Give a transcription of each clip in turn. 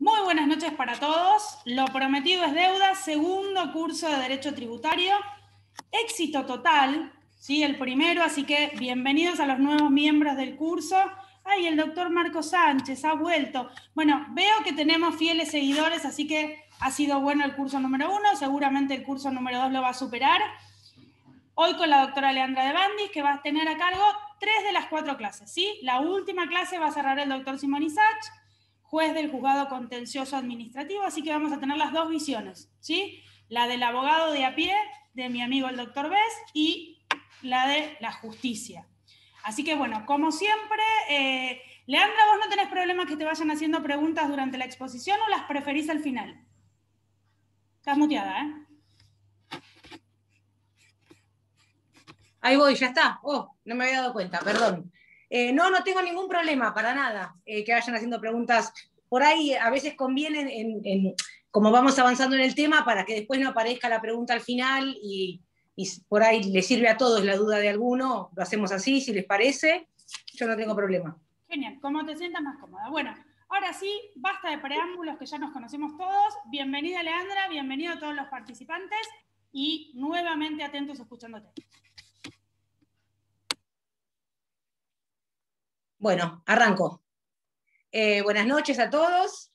Muy buenas noches para todos. Lo prometido es deuda, segundo curso de Derecho Tributario. Éxito total, ¿sí? El primero, así que bienvenidos a los nuevos miembros del curso. Ay, el doctor Marco Sánchez ha vuelto. Bueno, veo que tenemos fieles seguidores, así que ha sido bueno el curso número 1, seguramente el curso número 2 lo va a superar. Hoy con la doctora Leandra de Bandis, que va a tener a cargo 3 de las 4 clases, ¿sí? La última clase va a cerrar el doctor Simón Isach, juez del juzgado contencioso administrativo, así que vamos a tener las dos visiones, ¿sí? La del abogado de a pie, de mi amigo el doctor Bess, y la de la justicia. Así que bueno, como siempre, Leandra, ¿vos no tenés problema que te vayan haciendo preguntas durante la exposición o las preferís al final? Estás muteada, ¿eh? Ahí voy, ya está. Oh, no me había dado cuenta, perdón. No tengo ningún problema, para nada, que vayan haciendo preguntas. Por ahí a veces conviene, como vamos avanzando en el tema, para que después no aparezca la pregunta al final y por ahí les sirve a todos la duda de alguno. Lo hacemos así, si les parece. Yo no tengo problema. Genial, como te sientas más cómoda. Bueno, ahora sí, basta de preámbulos que ya nos conocemos todos. Bienvenida Leandra, bienvenido a todos los participantes y nuevamente atentos escuchándote. Bueno, arranco. Buenas noches a todos,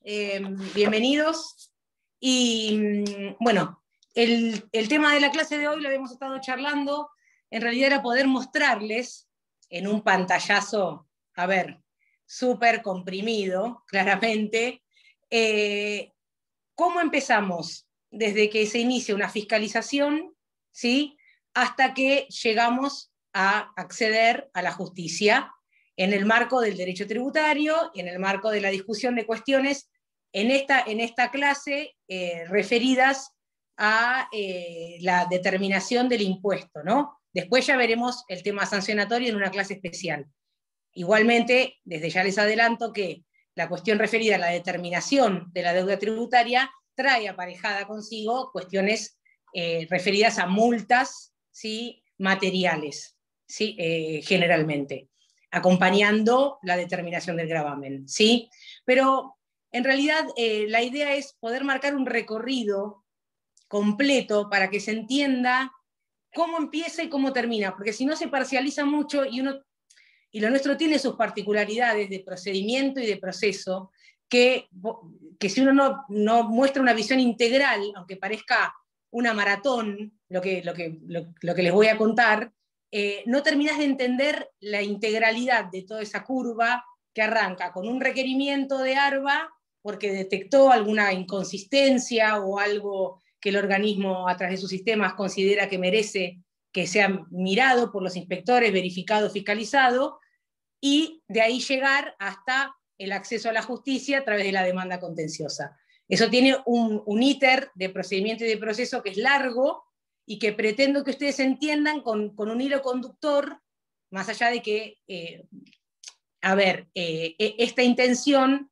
bienvenidos. Y bueno, el tema de la clase de hoy lo habíamos estado charlando, en realidad era poder mostrarles en un pantallazo, a ver, súper comprimido, claramente, cómo empezamos desde que se inicia una fiscalización, ¿sí?, hasta que llegamos a acceder a la justicia en el marco del derecho tributario y en el marco de la discusión de cuestiones en esta clase referidas a la determinación del impuesto, ¿no? Después ya veremos el tema sancionatorio en una clase especial. Igualmente, desde ya les adelanto que la cuestión referida a la determinación de la deuda tributaria trae aparejada consigo cuestiones referidas a multas, ¿sí?, materiales, ¿sí?, generalmente, acompañando la determinación del gravamen, ¿sí? Pero en realidad la idea es poder marcar un recorrido completo para que se entienda cómo empieza y cómo termina, porque si no se parcializa mucho y lo nuestro tiene sus particularidades de procedimiento y de proceso, que si uno no muestra una visión integral, aunque parezca una maratón, lo que les voy a contar, no terminás de entender la integralidad de toda esa curva que arranca con un requerimiento de ARBA porque detectó alguna inconsistencia o algo que el organismo a través de sus sistemas considera que merece que sea mirado por los inspectores, verificado, fiscalizado, y de ahí llegar hasta el acceso a la justicia a través de la demanda contenciosa. Eso tiene un íter de procedimiento y de proceso que es largo y que pretendo que ustedes entiendan con un hilo conductor, más allá de que, esta intención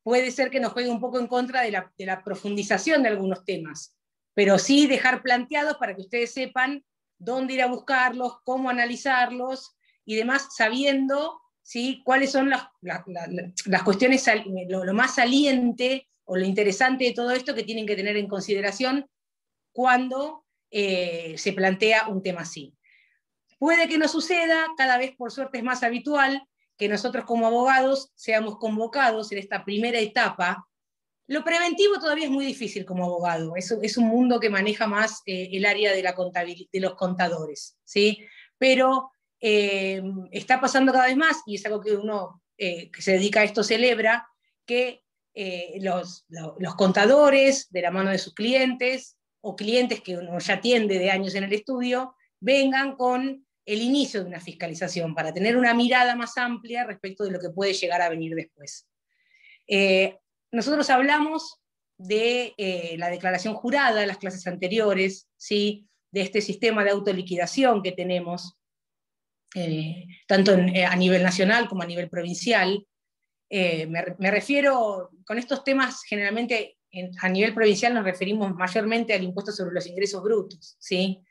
puede ser que nos juegue un poco en contra de la profundización de algunos temas, pero sí dejar planteados para que ustedes sepan dónde ir a buscarlos, cómo analizarlos y demás, sabiendo, ¿sí?, cuáles son las cuestiones, lo más saliente o lo interesante de todo esto que tienen que tener en consideración cuando se plantea un tema así. Puede que no suceda, cada vez por suerte es más habitual que nosotros como abogados seamos convocados en esta primera etapa. Lo preventivo todavía es muy difícil como abogado, es un mundo que maneja más el área de, de los contadores, ¿sí? Pero está pasando cada vez más, y es algo que uno que se dedica a esto celebra, que los contadores, de la mano de sus clientes, o clientes que uno ya atiende de años en el estudio, vengan con el inicio de una fiscalización para tener una mirada más amplia respecto de lo que puede llegar a venir después. Nosotros hablamos de la declaración jurada de las clases anteriores, ¿sí?, de este sistema de autoliquidación que tenemos, tanto a nivel nacional como a nivel provincial. Me refiero, con estos temas generalmente a nivel provincial nos referimos mayormente al impuesto sobre los ingresos brutos, ¿sí?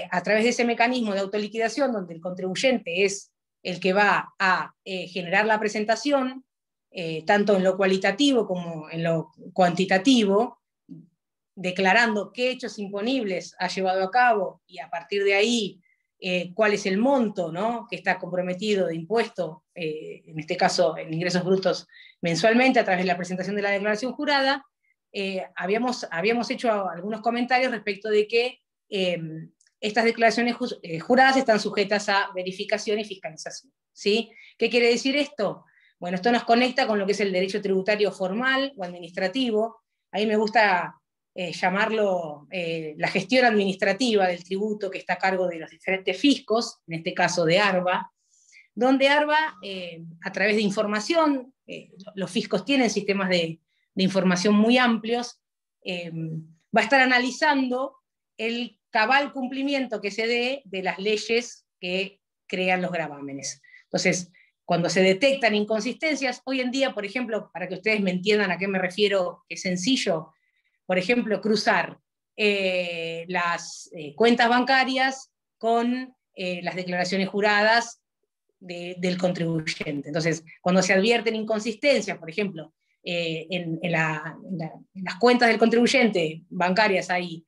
A través de ese mecanismo de autoliquidación, donde el contribuyente es el que va a generar la presentación tanto en lo cualitativo como en lo cuantitativo, declarando qué hechos imponibles ha llevado a cabo y a partir de ahí cuál es el monto, ¿no?, que está comprometido de impuesto, en este caso en ingresos brutos mensualmente a través de la presentación de la declaración jurada. Habíamos hecho algunos comentarios respecto de que estas declaraciones juradas están sujetas a verificación y fiscalización, ¿sí? ¿Qué quiere decir esto? Bueno, esto nos conecta con lo que es el derecho tributario formal o administrativo. Ahí me gusta llamarlo la gestión administrativa del tributo que está a cargo de los diferentes fiscos, en este caso de ARBA, donde ARBA, a través de información, los fiscos tienen sistemas de información muy amplios, va a estar analizando el cabal cumplimiento que se dé de las leyes que crean los gravámenes. Entonces, cuando se detectan inconsistencias, hoy en día, por ejemplo, para que ustedes me entiendan a qué me refiero, es sencillo, por ejemplo, cruzar las cuentas bancarias con las declaraciones juradas del contribuyente. Entonces, cuando se advierten inconsistencias, por ejemplo, en las cuentas del contribuyente bancarias hay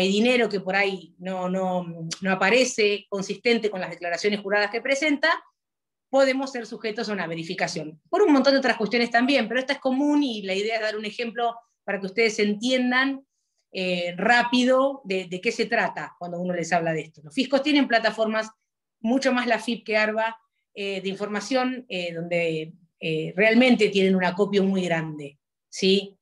dinero que por ahí no aparece consistente con las declaraciones juradas que presenta, podemos ser sujetos a una verificación. Por un montón de otras cuestiones también, pero esta es común y la idea es dar un ejemplo para que ustedes entiendan rápido de qué se trata cuando uno les habla de esto. Los fiscos tienen plataformas, mucho más la FIP que ARBA, de información donde realmente tienen un acopio muy grande, ¿sí?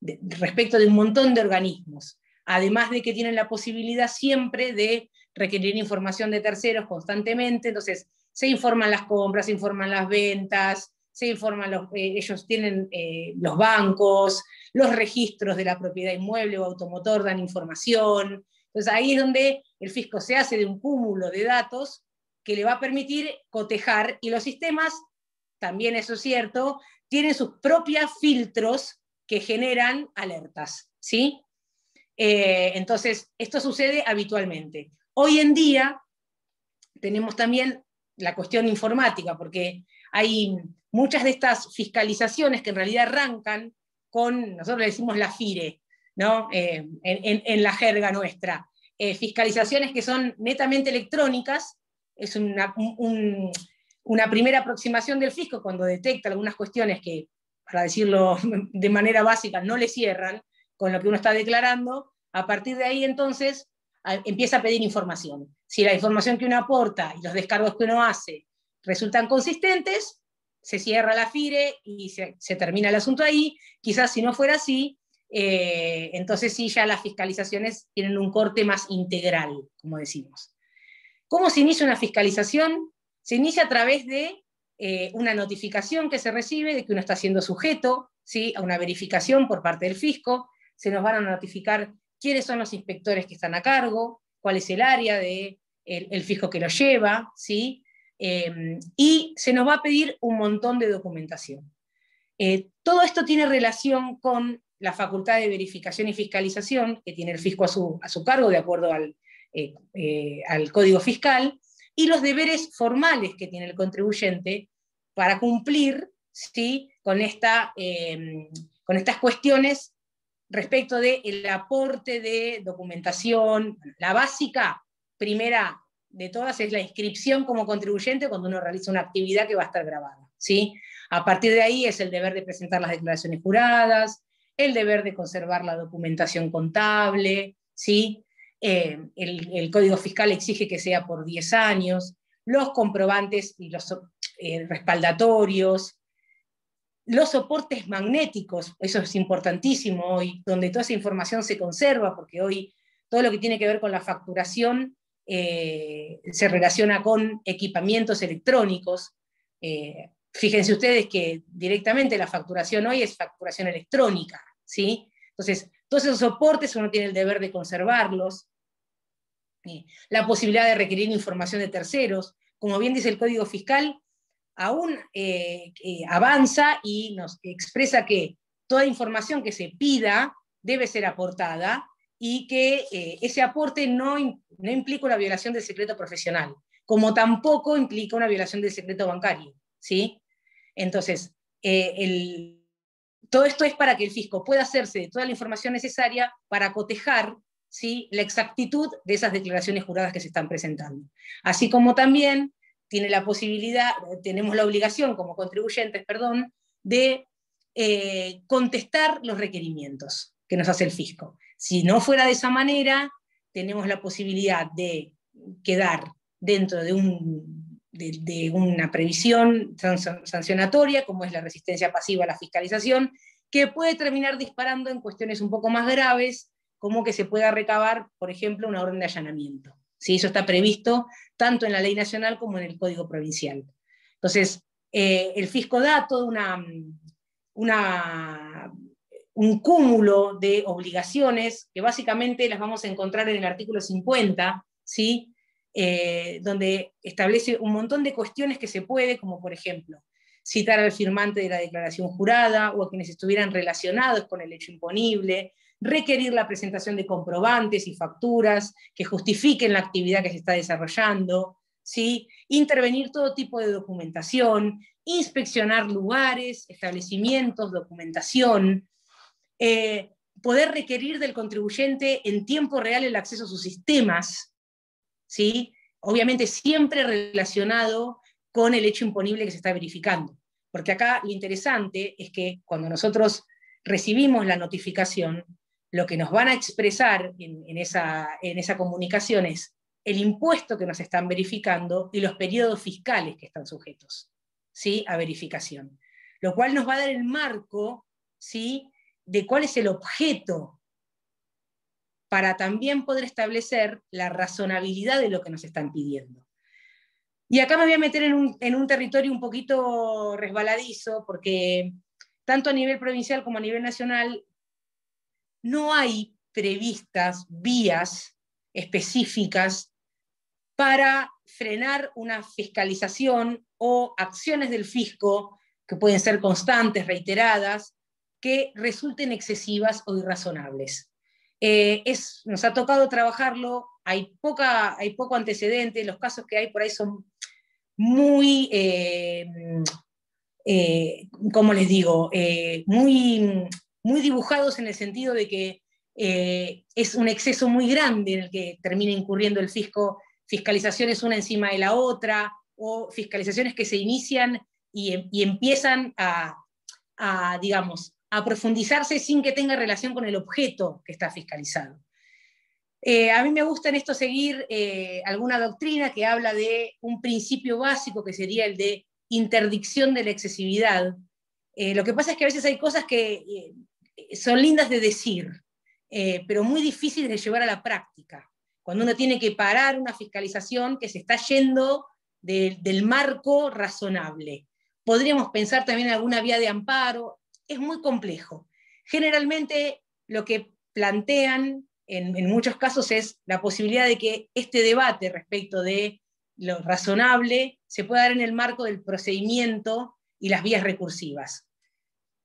Respecto de un montón de organismos. Además de que tienen la posibilidad siempre de requerir información de terceros constantemente, entonces se informan las compras, se informan las ventas, se informan ellos tienen los bancos, los registros de la propiedad inmueble o automotor dan información. Entonces ahí es donde el fisco se hace de un cúmulo de datos que le va a permitir cotejar, y los sistemas, también eso es cierto, tienen sus propios filtros que generan alertas, ¿sí? Entonces, esto sucede habitualmente. Hoy en día tenemos también la cuestión informática, porque hay muchas de estas fiscalizaciones que en realidad arrancan con, nosotros le decimos la FIRE, ¿no? En la jerga nuestra. Fiscalizaciones que son netamente electrónicas, es una primera aproximación del fisco cuando detecta algunas cuestiones que, para decirlo de manera básica, no le cierran con lo que uno está declarando. A partir de ahí, entonces, empieza a pedir información. Si la información que uno aporta y los descargos que uno hace resultan consistentes, se cierra la FIRE y se termina el asunto ahí. Quizás si no fuera así, entonces sí, ya las fiscalizaciones tienen un corte más integral, como decimos. ¿Cómo se inicia una fiscalización? Se inicia a través de una notificación que se recibe de que uno está siendo sujeto, ¿sí?, a una verificación por parte del fisco. Se nos van a notificar quiénes son los inspectores que están a cargo, cuál es el área del fisco que lo lleva, ¿sí? Y se nos va a pedir un montón de documentación. Todo esto tiene relación con la facultad de verificación y fiscalización que tiene el fisco a su cargo, de acuerdo al Código Fiscal, y los deberes formales que tiene el contribuyente para cumplir, ¿sí?, con estas cuestiones respecto del aporte de documentación. La básica, primera de todas, es la inscripción como contribuyente cuando uno realiza una actividad que va a estar grabada, ¿sí? A partir de ahí es el deber de presentar las declaraciones juradas, el deber de conservar la documentación contable, ¿sí? El Código Fiscal exige que sea por 10 años, los comprobantes y los respaldatorios, los soportes magnéticos, eso es importantísimo hoy, donde toda esa información se conserva, porque hoy todo lo que tiene que ver con la facturación se relaciona con equipamientos electrónicos. Fíjense ustedes que directamente la facturación hoy es facturación electrónica, ¿sí? Entonces, todos esos soportes uno tiene el deber de conservarlos. La posibilidad de requerir información de terceros, como bien dice el Código Fiscal, aún avanza y nos expresa que toda información que se pida debe ser aportada y que ese aporte no implica una violación del secreto profesional, como tampoco implica una violación del secreto bancario, ¿sí? Entonces, todo esto es para que el fisco pueda hacerse de toda la información necesaria para cotejar, ¿sí?, la exactitud de esas declaraciones juradas que se están presentando. Así como también tiene la posibilidad, tenemos la obligación como contribuyentes, perdón, de contestar los requerimientos que nos hace el fisco. Si no fuera de esa manera, tenemos la posibilidad de quedar dentro de una previsión sancionatoria, como es la resistencia pasiva a la fiscalización, que puede terminar disparando en cuestiones un poco más graves, como que se pueda recabar, por ejemplo, una orden de allanamiento. ¿Sí? Eso está previsto tanto en la ley nacional como en el Código Provincial. Entonces, el fisco da toda un cúmulo de obligaciones que básicamente las vamos a encontrar en el artículo 50, ¿sí? Donde establece un montón de cuestiones que se puede, como por ejemplo, citar al firmante de la declaración jurada o a quienes estuvieran relacionados con el hecho imponible, requerir la presentación de comprobantes y facturas que justifiquen la actividad que se está desarrollando, ¿sí? Intervenir todo tipo de documentación, inspeccionar lugares, establecimientos, documentación, poder requerir del contribuyente en tiempo real el acceso a sus sistemas, ¿sí? Obviamente siempre relacionado con el hecho imponible que se está verificando. Porque acá lo interesante es que cuando nosotros recibimos la notificación, lo que nos van a expresar en esa comunicación es el impuesto que nos están verificando y los periodos fiscales que están sujetos, ¿sí?, a verificación. Lo cual nos va a dar el marco, ¿sí?, de cuál es el objeto para también poder establecer la razonabilidad de lo que nos están pidiendo. Y acá me voy a meter en un territorio un poquito resbaladizo, porque tanto a nivel provincial como a nivel nacional no hay previstas vías específicas para frenar una fiscalización o acciones del fisco que pueden ser constantes, reiteradas, que resulten excesivas o irrazonables. Nos ha tocado trabajarlo, hay poco antecedente, los casos que hay por ahí son muy, ¿cómo les digo?, muy dibujados en el sentido de que es un exceso muy grande en el que termina incurriendo el fisco, fiscalizaciones una encima de la otra, o fiscalizaciones que se inician y empiezan digamos, a profundizarse sin que tenga relación con el objeto que está fiscalizado. A mí me gusta en esto seguir alguna doctrina que habla de un principio básico que sería el de interdicción de la excesividad. Lo que pasa es que a veces hay cosas que son lindas de decir, pero muy difíciles de llevar a la práctica. Cuando uno tiene que parar una fiscalización que se está yendo del marco razonable. Podríamos pensar también en alguna vía de amparo. Es muy complejo. Generalmente lo que plantean en muchos casos es la posibilidad de que este debate respecto de lo razonable se pueda dar en el marco del procedimiento y las vías recursivas.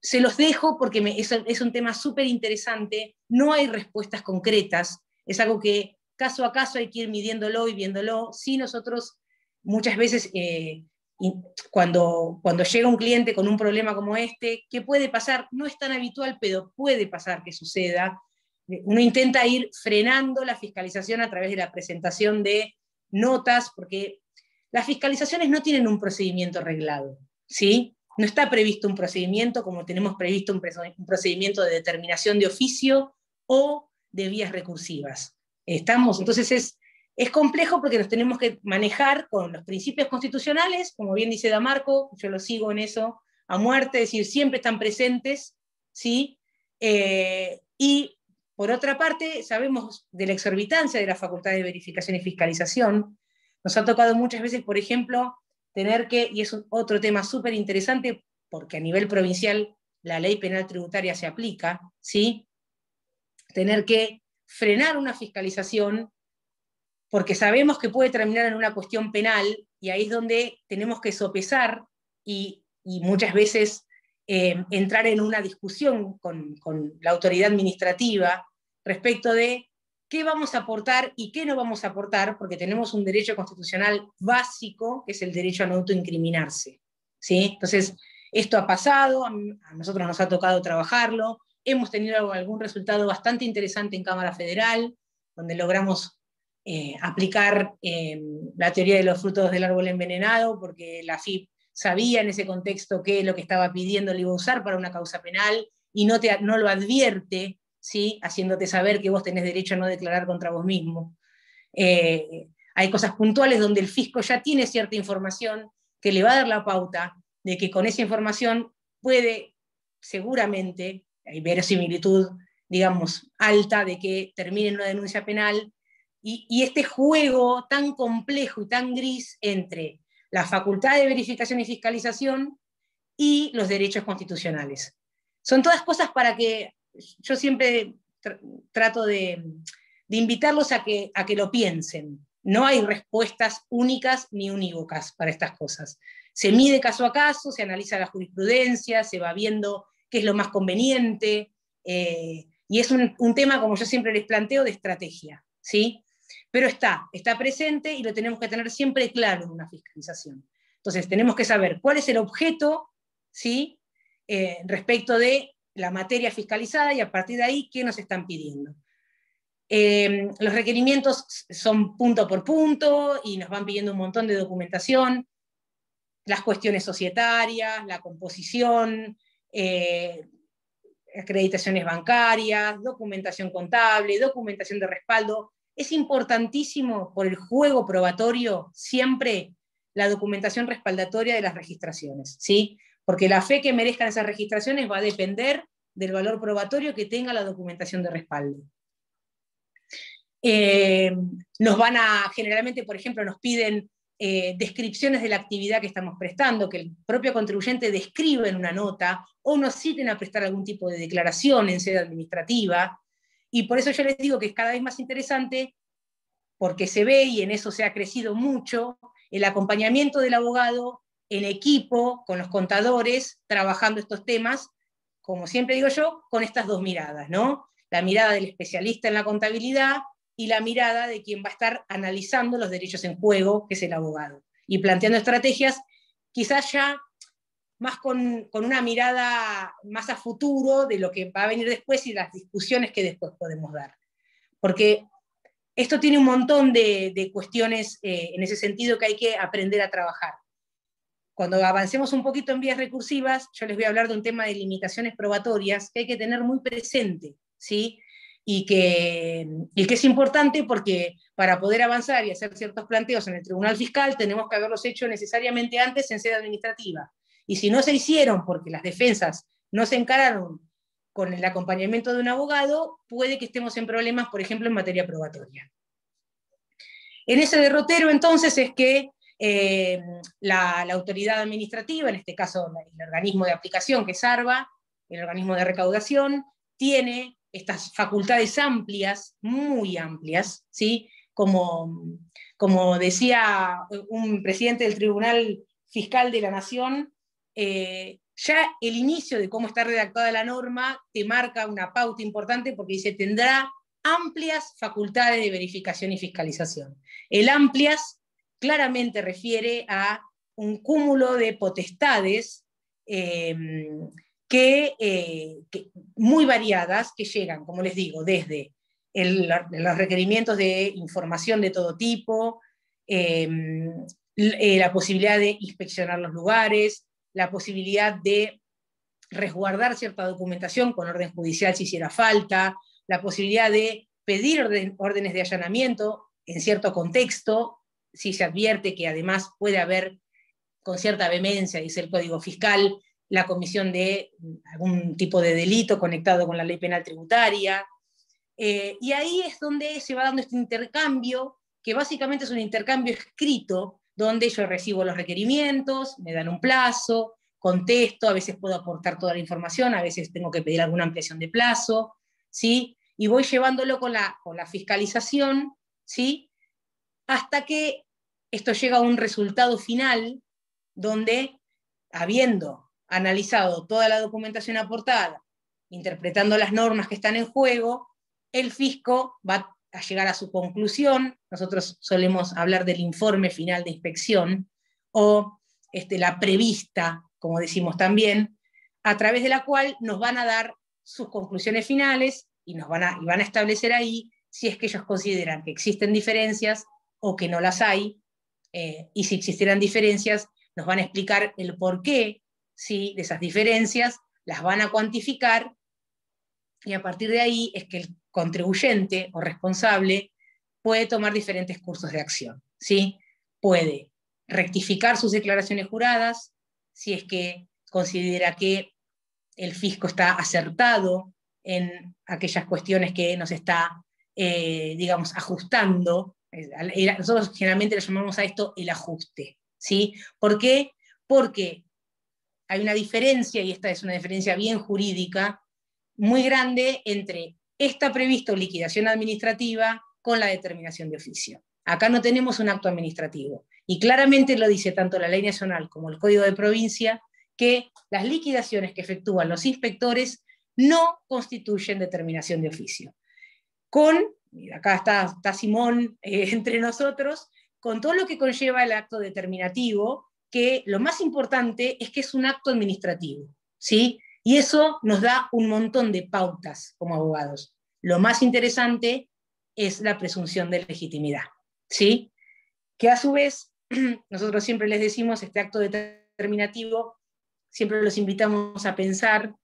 Se los dejo porque es un tema súper interesante, no hay respuestas concretas, es algo que caso a caso hay que ir midiéndolo y viéndolo. Sí, nosotros muchas veces, cuando llega un cliente con un problema como este, ¿qué puede pasar? No es tan habitual, pero puede pasar que suceda. Uno intenta ir frenando la fiscalización a través de la presentación de notas, porque las fiscalizaciones no tienen un procedimiento reglado, ¿sí? No está previsto un procedimiento como tenemos previsto un procedimiento de determinación de oficio o de vías recursivas. Entonces es complejo porque nos tenemos que manejar con los principios constitucionales, como bien dice Damarco, yo lo sigo en eso a muerte, es decir, siempre están presentes, ¿sí? Y por otra parte, sabemos de la exorbitancia de la facultad de verificación y fiscalización. Nos ha tocado muchas veces, por ejemplo, tener que, y es otro tema súper interesante, porque a nivel provincial la ley penal tributaria se aplica, ¿sí? Tener que frenar una fiscalización porque sabemos que puede terminar en una cuestión penal, y ahí es donde tenemos que sopesar y muchas veces entrar en una discusión con la autoridad administrativa respecto de qué vamos a aportar y qué no vamos a aportar, porque tenemos un derecho constitucional básico, que es el derecho a no autoincriminarse, ¿sí? Entonces, Esto ha pasado, a nosotros nos ha tocado trabajarlo, hemos tenido algún resultado bastante interesante en Cámara Federal, donde logramos aplicar la teoría de los frutos del árbol envenenado, porque la AFIP sabía en ese contexto que lo que estaba pidiendo lo iba a usar para una causa penal y no lo advierte, ¿sí? Haciéndote saber que vos tenés derecho a no declarar contra vos mismo. Hay cosas puntuales donde el fisco ya tiene cierta información que le va a dar la pauta de que con esa información puede, seguramente, hay verosimilitud, digamos, alta de que termine en una denuncia penal, y este juego tan complejo y tan gris entre la facultad de verificación y fiscalización y los derechos constitucionales. Son todas cosas para que yo siempre trato de invitarlos a que lo piensen. No hay respuestas únicas ni unívocas para estas cosas. Se mide caso a caso, se analiza la jurisprudencia, se va viendo qué es lo más conveniente, y es un tema, como yo siempre les planteo, de estrategia, ¿sí? Pero está presente y lo tenemos que tener siempre claro en una fiscalización. Entonces, tenemos que saber cuál es el objeto, ¿sí? Respecto de la materia fiscalizada, y a partir de ahí, ¿qué nos están pidiendo? Los requerimientos son punto por punto y nos van pidiendo un montón de documentación, las cuestiones societarias, la composición, acreditaciones bancarias, documentación contable, documentación de respaldo. Es importantísimo por el juego probatorio siempre la documentación respaldatoria de las registraciones, ¿sí? Porque la fe que merezcan esas registraciones va a depender del valor probatorio que tenga la documentación de respaldo. Generalmente, por ejemplo, nos piden descripciones de la actividad que estamos prestando, que el propio contribuyente describa en una nota, o nos citen a prestar algún tipo de declaración en sede administrativa, y por eso yo les digo que es cada vez más interesante, porque se ve, y en eso se ha crecido mucho, el acompañamiento del abogado en equipo, con los contadores, trabajando estos temas, como siempre digo yo, con estas dos miradas, ¿no? La mirada del especialista en la contabilidad y la mirada de quien va a estar analizando los derechos en juego, que es el abogado, y planteando estrategias quizás ya más con una mirada más a futuro de lo que va a venir después y las discusiones que después podemos dar. Porque esto tiene un montón de cuestiones en ese sentido que hay que aprender a trabajar. Cuando avancemos un poquito en vías recursivas, yo les voy a hablar de un tema de limitaciones probatorias que hay que tener muy presente, ¿sí? Y que es importante porque para poder avanzar y hacer ciertos planteos en el Tribunal Fiscal tenemos que haberlos hecho necesariamente antes en sede administrativa. Y si no se hicieron porque las defensas no se encararon con el acompañamiento de un abogado, puede que estemos en problemas, por ejemplo, en materia probatoria. En ese derrotero, entonces, es que la autoridad administrativa, en este caso el organismo de aplicación, que es ARBA, el organismo de recaudación, tiene estas facultades amplias, muy amplias, ¿sí? Como decía un presidente del Tribunal Fiscal de la Nación, ya el inicio de cómo está redactada la norma te marca una pauta importante, porque dice, tendrá amplias facultades de verificación y fiscalización. El amplias claramente refiere a un cúmulo de potestades muy variadas, que llegan, como les digo, desde los requerimientos de información de todo tipo, la posibilidad de inspeccionar los lugares, la posibilidad de resguardar cierta documentación con orden judicial si hiciera falta, la posibilidad de pedir órdenes de allanamiento en cierto contexto, si se advierte que además puede haber, con cierta vehemencia, dice el Código Fiscal, la comisión de algún tipo de delito conectado con la ley penal tributaria. Y ahí es donde se va dando este intercambio, que básicamente es un intercambio escrito, donde yo recibo los requerimientos, me dan un plazo, contesto, a veces puedo aportar toda la información, a veces tengo que pedir alguna ampliación de plazo, ¿sí? Y voy llevándolo con la fiscalización, ¿sí? Hasta que esto llega a un resultado final, donde, habiendo analizado toda la documentación aportada, interpretando las normas que están en juego, el fisco va a llegar a su conclusión. Nosotros solemos hablar del informe final de inspección, o la prevista como decimos también, a través de la cual nos van a dar sus conclusiones finales y van a establecer ahí si es que ellos consideran que existen diferencias o que no las hay, y si existieran diferencias, nos van a explicar el porqué, ¿sí?, de esas diferencias, las van a cuantificar, y a partir de ahí es que el contribuyente o responsable puede tomar diferentes cursos de acción, ¿sí? Puede rectificar sus declaraciones juradas, si es que considera que el fisco está acertado en aquellas cuestiones que nos está, digamos, ajustando. Nosotros generalmente le llamamos a esto el ajuste, ¿sí? ¿Por qué? Porque hay una diferencia, y esta es una diferencia bien jurídica, muy grande entre está previsto liquidación administrativa con la determinación de oficio. Acá no tenemos un acto administrativo, y claramente lo dice tanto la ley nacional como el Código de Provincia, que las liquidaciones que efectúan los inspectores no constituyen determinación de oficio. Acá está Simón entre nosotros, con todo lo que conlleva el acto determinativo, que lo más importante es que es un acto administrativo, ¿sí? Y eso nos da un montón de pautas como abogados. Lo más interesante es la presunción de legitimidad, ¿sí? Que a su vez, nosotros siempre les decimos, este acto determinativo, siempre los invitamos a pensar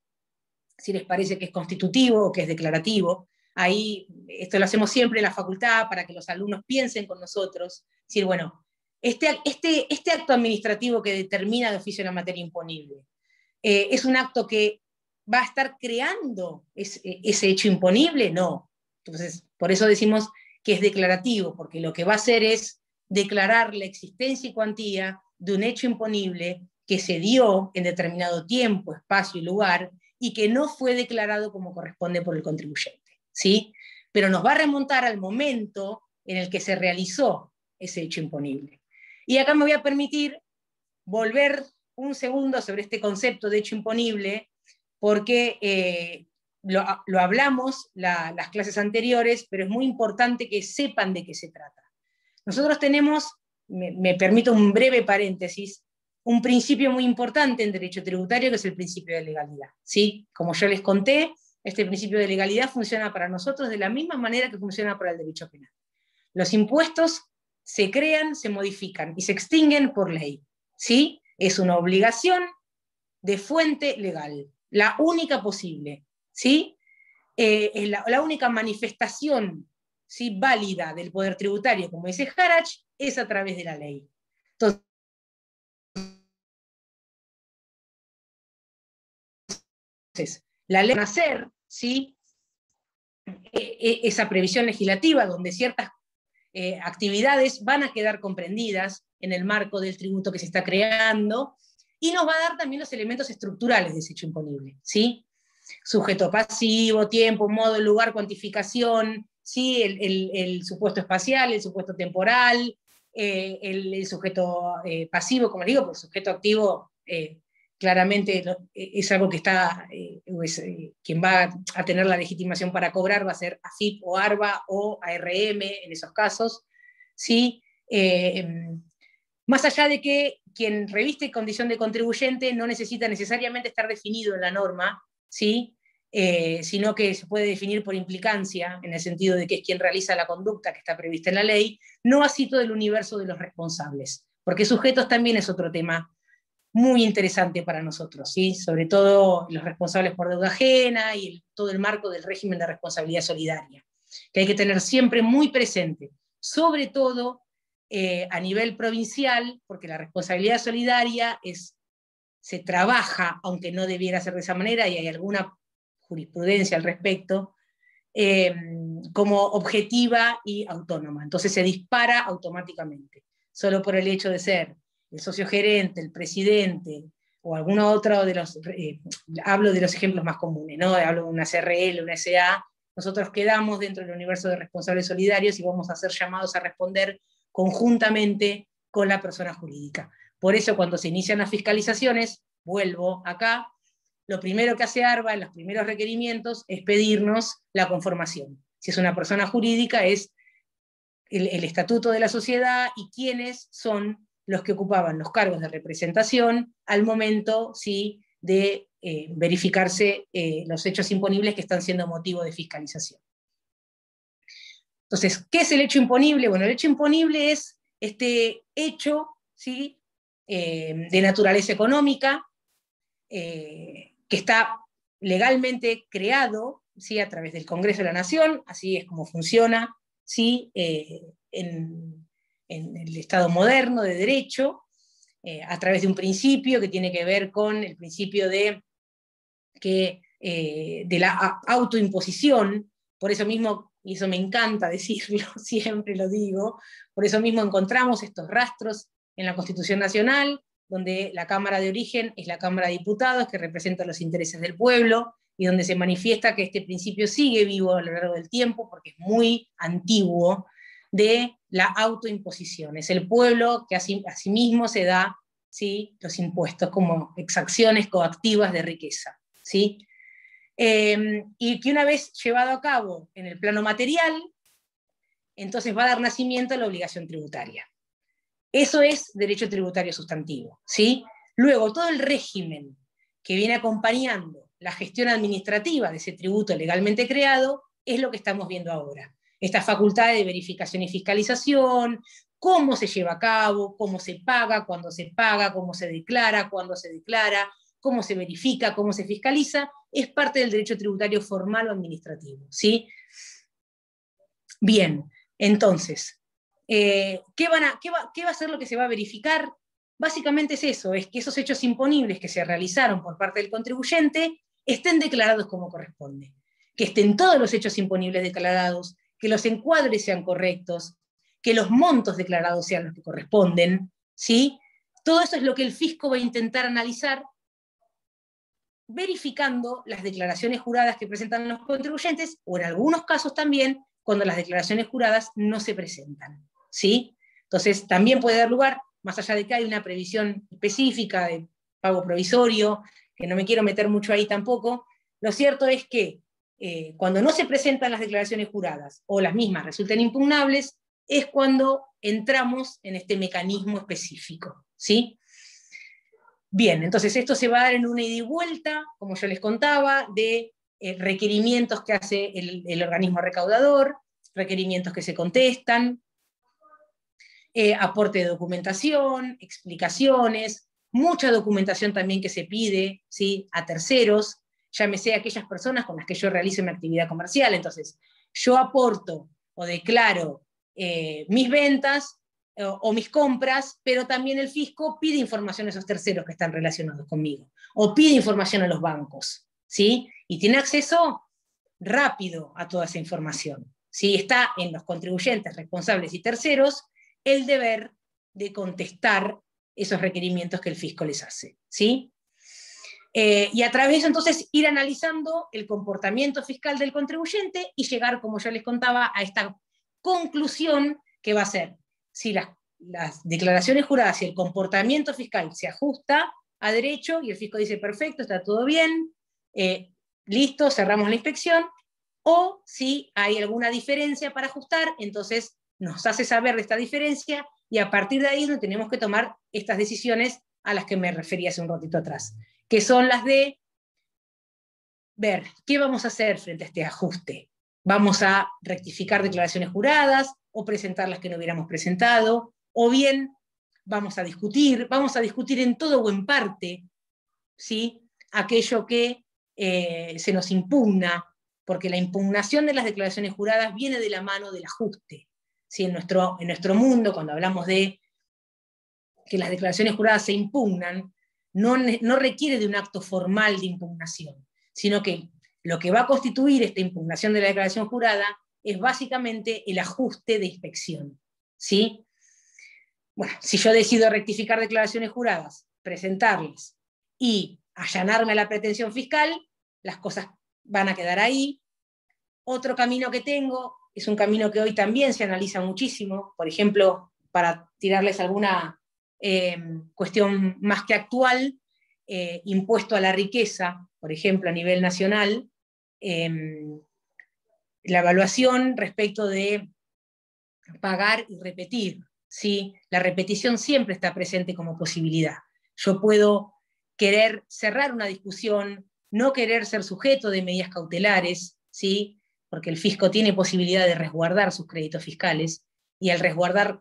si les parece que es constitutivo o que es declarativo. Ahí, esto lo hacemos siempre en la facultad para que los alumnos piensen con nosotros, decir, bueno, este acto administrativo que determina de oficio la materia imponible, ¿es un acto que va a estar creando ese hecho imponible? No. Entonces, por eso decimos que es declarativo, porque lo que va a hacer es declarar la existencia y cuantía de un hecho imponible que se dio en determinado tiempo, espacio y lugar, y que no fue declarado como corresponde por el contribuyente, ¿sí? Pero nos va a remontar al momento en el que se realizó ese hecho imponible. Y acá me voy a permitir volver un segundo sobre este concepto de hecho imponible, porque lo hablamos las clases anteriores, pero es muy importante que sepan de qué se trata. Nosotros tenemos, me permito un breve paréntesis, un principio muy importante en derecho tributario, que es el principio de legalidad, ¿sí? Como yo les conté, este principio de legalidad funciona para nosotros de la misma manera que funciona para el derecho penal. Los impuestos se crean, se modifican y se extinguen por ley, ¿sí? Es una obligación de fuente legal, la única posible, ¿sí? Es la única manifestación, ¿sí?, válida del poder tributario, como dice Harach, es a través de la ley. Entonces, la ley va a nacer, ¿sí?, esa previsión legislativa donde ciertas actividades van a quedar comprendidas en el marco del tributo que se está creando, y nos va a dar también los elementos estructurales de ese hecho imponible, ¿sí? Sujeto pasivo, tiempo, modo, lugar, cuantificación, ¿sí? El supuesto espacial, el supuesto temporal, el sujeto pasivo, como digo, porque el sujeto activo claramente es algo que está, quien va a tener la legitimación para cobrar va a ser AFIP o ARBA o ARM en esos casos, ¿sí? Más allá de que quien reviste condición de contribuyente no necesita necesariamente estar definido en la norma, ¿sí? Sino que se puede definir por implicancia, en el sentido de que es quien realiza la conducta que está prevista en la ley, no así todo el universo de los responsables, porque sujetos también es otro tema muy interesante para nosotros, ¿sí? Sobre todo los responsables por deuda ajena y todo el marco del régimen de responsabilidad solidaria, que hay que tener siempre muy presente, sobre todo a nivel provincial, porque la responsabilidad solidaria se trabaja, aunque no debiera ser de esa manera, y hay alguna jurisprudencia al respecto, como objetiva y autónoma. Entonces se dispara automáticamente, solo por el hecho de ser el socio gerente, el presidente, o alguno otro de los, hablo de los ejemplos más comunes, ¿no? Hablo de una CRL, una SA, nosotros quedamos dentro del universo de responsables solidarios y vamos a ser llamados a responder conjuntamente con la persona jurídica. Por eso cuando se inician las fiscalizaciones, vuelvo acá, lo primero que hace ARBA en los primeros requerimientos es pedirnos la conformación. Si es una persona jurídica, es el estatuto de la sociedad y quiénes son los que ocupaban los cargos de representación al momento, ¿sí?, de verificarse los hechos imponibles que están siendo motivo de fiscalización. Entonces, ¿qué es el hecho imponible? Bueno, el hecho imponible es este hecho, ¿sí?, de naturaleza económica, que está legalmente creado, ¿sí?, a través del Congreso de la Nación, así es como funciona, ¿sí?, en el Estado moderno de derecho, a través de un principio que tiene que ver con el principio de la autoimposición. Por eso mismo, y eso me encanta decirlo, siempre lo digo, por eso mismo encontramos estos rastros en la Constitución Nacional, donde la Cámara de origen es la Cámara de Diputados, que representa los intereses del pueblo, y donde se manifiesta que este principio sigue vivo a lo largo del tiempo, porque es muy antiguo, de la autoimposición. Es el pueblo que a sí mismo se da, ¿sí?, los impuestos como exacciones coactivas de riqueza, ¿sí? Y que una vez llevado a cabo en el plano material, entonces va a dar nacimiento a la obligación tributaria. Eso es derecho tributario sustantivo, ¿sí? Luego, todo el régimen que viene acompañando la gestión administrativa de ese tributo legalmente creado es lo que estamos viendo ahora. Estas facultades de verificación y fiscalización, cómo se lleva a cabo, cómo se paga, cuándo se paga, cómo se declara, cuándo se declara, cómo se verifica, cómo se fiscaliza, es parte del derecho tributario formal o administrativo, ¿sí? Bien, entonces, ¿qué va a ser lo que se va a verificar? Básicamente es eso, es que esos hechos imponibles que se realizaron por parte del contribuyente estén declarados como corresponde, que estén todos los hechos imponibles declarados, que los encuadres sean correctos, que los montos declarados sean los que corresponden, ¿sí? Todo eso es lo que el fisco va a intentar analizar, verificando las declaraciones juradas que presentan los contribuyentes, o en algunos casos también, cuando las declaraciones juradas no se presentan, ¿sí? Entonces, también puede dar lugar, más allá de que hay una previsión específica de pago provisorio, que no me quiero meter mucho ahí tampoco, lo cierto es que cuando no se presentan las declaraciones juradas, o las mismas resulten impugnables, es cuando entramos en este mecanismo específico, ¿sí? Bien, entonces esto se va a dar en una ida y vuelta, como yo les contaba, de requerimientos que hace el organismo recaudador, requerimientos que se contestan, aporte de documentación, explicaciones, mucha documentación también que se pide, ¿sí?, a terceros, llámese a aquellas personas con las que yo realice una actividad comercial. Entonces, yo aporto o declaro mis ventas o mis compras, pero también el fisco pide información a esos terceros que están relacionados conmigo, o pide información a los bancos, ¿sí? Y tiene acceso rápido a toda esa información, ¿sí? Está en los contribuyentes, responsables y terceros el deber de contestar esos requerimientos que el fisco les hace, ¿sí? Y a través de eso, entonces, ir analizando el comportamiento fiscal del contribuyente y llegar, como yo les contaba, a esta conclusión que va a ser si las declaraciones juradas y el comportamiento fiscal se ajusta a derecho y el fisco dice perfecto, está todo bien, listo, cerramos la inspección, o si hay alguna diferencia para ajustar, entonces nos hace saber de esta diferencia y a partir de ahí es donde tenemos que tomar estas decisiones a las que me refería hace un ratito atrás, que son las de ver qué vamos a hacer frente a este ajuste. ¿Vamos a rectificar declaraciones juradas o presentar las que no hubiéramos presentado? O bien vamos a discutir en todo o en parte, ¿sí?, aquello que se nos impugna, porque la impugnación de las declaraciones juradas viene de la mano del ajuste. ¿Sí? En nuestro mundo, cuando hablamos de que las declaraciones juradas se impugnan, no requiere de un acto formal de impugnación, sino que lo que va a constituir esta impugnación de la declaración jurada es básicamente el ajuste de inspección, ¿sí? Bueno, si yo decido rectificar declaraciones juradas, presentarlas y allanarme a la pretensión fiscal, las cosas van a quedar ahí. Otro camino que tengo es un camino que hoy también se analiza muchísimo, por ejemplo, para tirarles alguna cuestión más que actual, impuesto a la riqueza, por ejemplo, a nivel nacional, la evaluación respecto de pagar y repetir, ¿sí? La repetición siempre está presente como posibilidad. Yo puedo querer cerrar una discusión, no querer ser sujeto de medidas cautelares, ¿sí? Porque el fisco tiene posibilidad de resguardar sus créditos fiscales, y al resguardar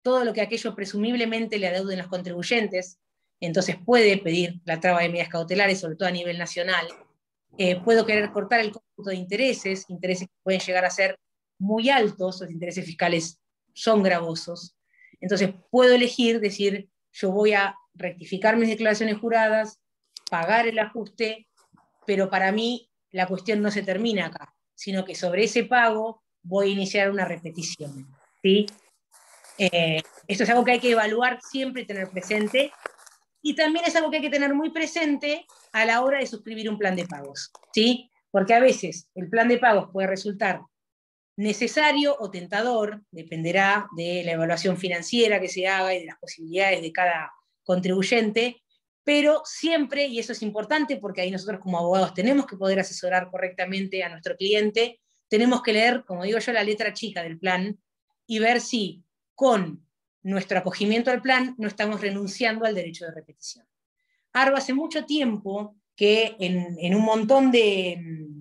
todo lo que aquello presumiblemente le adeuden los contribuyentes, entonces puede pedir la traba de medidas cautelares, sobre todo a nivel nacional. Puedo querer cortar el cómputo de intereses que pueden llegar a ser muy altos, los intereses fiscales son gravosos. Entonces puedo elegir, decir, yo voy a rectificar mis declaraciones juradas, pagar el ajuste, pero para mí la cuestión no se termina acá, sino que sobre ese pago voy a iniciar una repetición, ¿sí? Esto es algo que hay que evaluar siempre y tener presente, y también es algo que hay que tener muy presente a la hora de suscribir un plan de pagos, ¿sí? Porque a veces el plan de pagos puede resultar necesario o tentador, dependerá de la evaluación financiera que se haga y de las posibilidades de cada contribuyente, pero siempre, y eso es importante porque ahí nosotros como abogados tenemos que poder asesorar correctamente a nuestro cliente, tenemos que leer, como digo yo, la letra chica del plan y ver si con nuestro acogimiento al plan no estamos renunciando al derecho de repetición. Arba hace mucho tiempo que en un montón de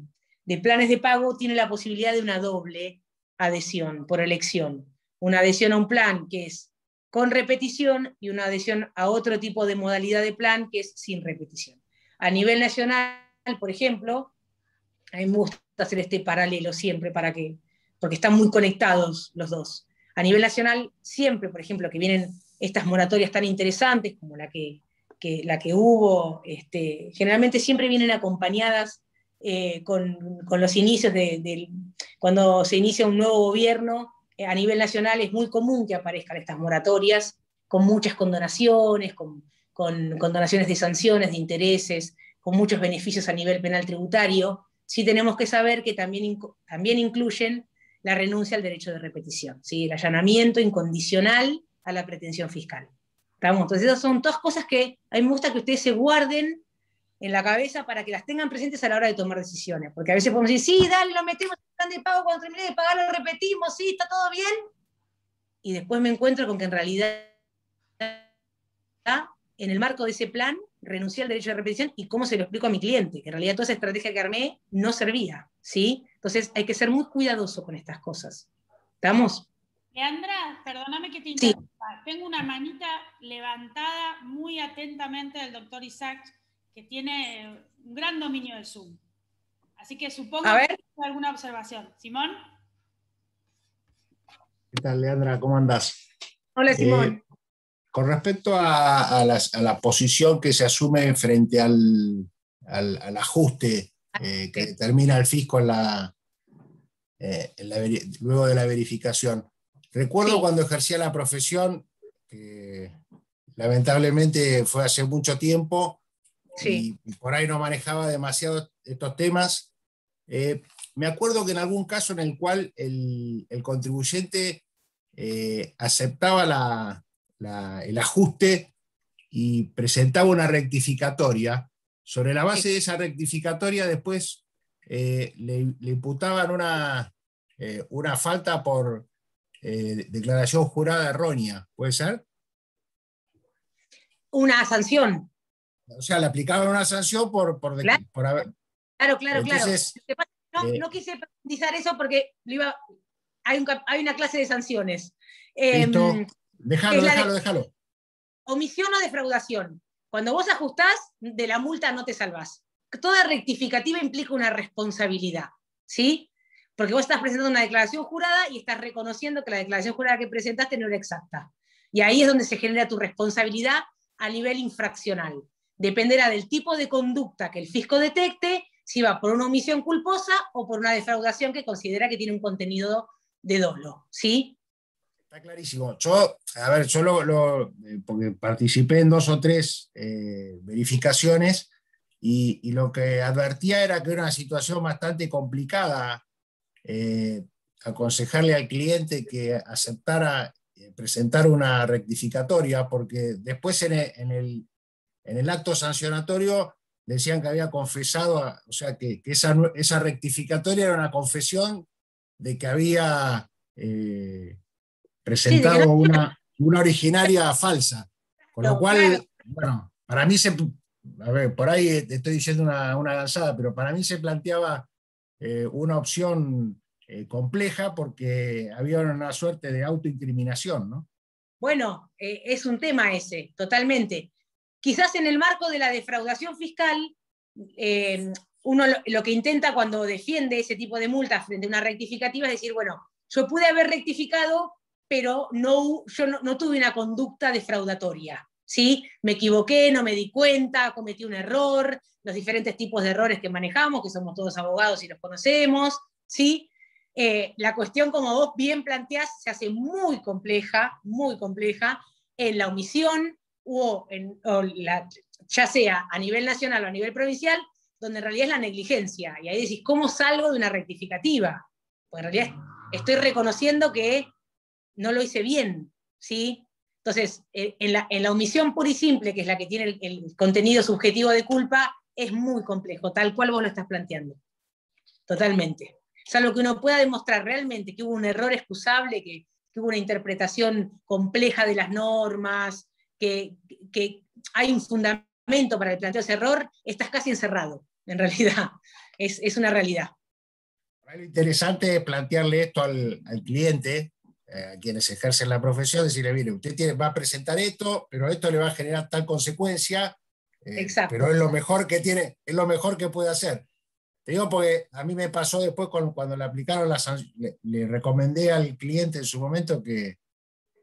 planes de pago tiene la posibilidad de una doble adhesión por elección. Una adhesión a un plan que es con repetición y una adhesión a otro tipo de modalidad de plan que es sin repetición. A nivel nacional, por ejemplo, a mí me gusta hacer este paralelo siempre porque están muy conectados los dos. A nivel nacional, siempre, por ejemplo, que vienen estas moratorias tan interesantes como la que hubo, generalmente siempre vienen acompañadas con los inicios cuando se inicia un nuevo gobierno, a nivel nacional es muy común que aparezcan estas moratorias con muchas condonaciones, con condonaciones de sanciones, de intereses, con muchos beneficios a nivel penal tributario. Sí tenemos que saber que también incluyen la renuncia al derecho de repetición, ¿sí? El allanamiento incondicional a la pretensión fiscal. ¿Estamos? Entonces esas son todas cosas que a mí me gusta que ustedes se guarden en la cabeza para que las tengan presentes a la hora de tomar decisiones. Porque a veces podemos decir, sí, dale, lo metemos en el plan de pago, cuando termine de pagar lo repetimos, sí, está todo bien. Y después me encuentro con que en realidad, en el marco de ese plan, renuncié al derecho de repetición y cómo se lo explico a mi cliente, que en realidad toda esa estrategia que armé no servía, ¿sí? Entonces hay que ser muy cuidadoso con estas cosas. ¿Estamos? Leandra, perdóname que te Sí. interrumpa. Tengo una manita levantada muy atentamente del doctor Isaac, que tiene un gran dominio del Zoom. Así que supongo que tiene alguna observación. ¿Simón? ¿Qué tal, Leandra? ¿Cómo andás? Hola, Simón. Con respecto a la posición que se asume frente al ajuste que determina el fisco luego de la verificación. Recuerdo cuando ejercía la profesión, lamentablemente fue hace mucho tiempo, y por ahí no manejaba demasiado estos temas. Me acuerdo que en algún caso en el cual el contribuyente aceptaba el ajuste y presentaba una rectificatoria. Sobre la base de esa rectificatoria después le imputaban una falta por declaración jurada errónea, ¿puede ser? Una sanción. O sea, le aplicaban una sanción por haber... Claro. Entonces, no quise profundizar eso porque hay una clase de sanciones. Listo. Déjalo. Omisión o defraudación. Cuando vos ajustás, de la multa no te salvás. Toda rectificativa implica una responsabilidad, ¿sí? Porque vos estás presentando una declaración jurada y estás reconociendo que la declaración jurada que presentaste no era exacta. Y ahí es donde se genera tu responsabilidad a nivel infraccional. Dependerá del tipo de conducta que el fisco detecte, si va por una omisión culposa o por una defraudación que considera que tiene un contenido de dolo, ¿sí? Está clarísimo. Yo porque participé en 2 o 3 verificaciones y lo que advertía era que era una situación bastante complicada aconsejarle al cliente que aceptara presentar una rectificatoria, porque después en el acto sancionatorio decían que había confesado, o sea, que esa rectificatoria era una confesión de que había presentado una originaria falsa. Con lo cual, claro. bueno, para mí a ver, por ahí estoy diciendo una gansada, pero para mí se planteaba una opción compleja porque había una suerte de autoincriminación, ¿no? Bueno, es un tema ese, totalmente. Quizás en el marco de la defraudación fiscal, uno lo que intenta cuando defiende ese tipo de multas frente a una rectificativa es decir, bueno, yo pude haber rectificado, pero yo no tuve una conducta defraudatoria, ¿sí? Me equivoqué, no me di cuenta, cometí un error, los diferentes tipos de errores que manejamos, que somos todos abogados y los conocemos, ¿sí? La cuestión, como vos bien planteás, se hace muy compleja en la omisión ya sea a nivel nacional o a nivel provincial, donde en realidad es la negligencia. Y ahí decís, ¿cómo salgo de una rectificativa? Porque en realidad estoy reconociendo que no lo hice bien, ¿sí? Entonces, en la omisión pura y simple, que es la que tiene el contenido subjetivo de culpa, es muy complejo, tal cual vos lo estás planteando. Totalmente. Salvo que uno pueda demostrar realmente que hubo un error excusable, que hubo una interpretación compleja de las normas, que hay un fundamento para el planteo de ese error, estás casi encerrado, en realidad. Es una realidad. Lo interesante es plantearle esto al cliente, a quienes ejercen la profesión, decirle, mire, usted va a presentar esto, pero esto le va a generar tal consecuencia, pero es lo mejor que tiene, es lo mejor que puede hacer. Te digo porque a mí me pasó después cuando le aplicaron la sanción, le recomendé al cliente en su momento que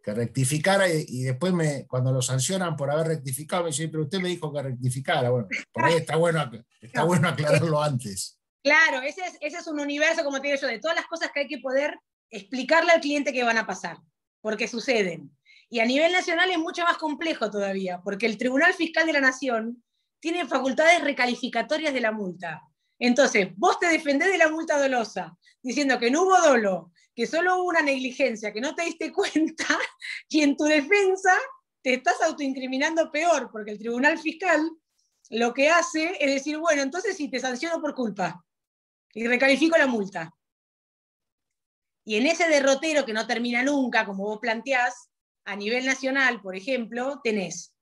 rectificara y después cuando lo sancionan por haber rectificado, me dice, pero usted me dijo que rectificara. Bueno, por ahí está bueno aclararlo antes. Claro, ese es un universo, como te digo yo, de todas las cosas que hay que poder explicarle al cliente que van a pasar, porque suceden. Y a nivel nacional es mucho más complejo todavía, porque el Tribunal Fiscal de la Nación tiene facultades recalificatorias de la multa. Entonces, vos te defendés de la multa dolosa, diciendo que no hubo dolo, que solo hubo una negligencia, que no te diste cuenta, y en tu defensa te estás autoincriminando peor, porque el Tribunal Fiscal lo que hace es decir, bueno, entonces sí, te sanciono por culpa, y recalifico la multa. Y en ese derrotero que no termina nunca, como vos planteás, a nivel nacional, por ejemplo, tenés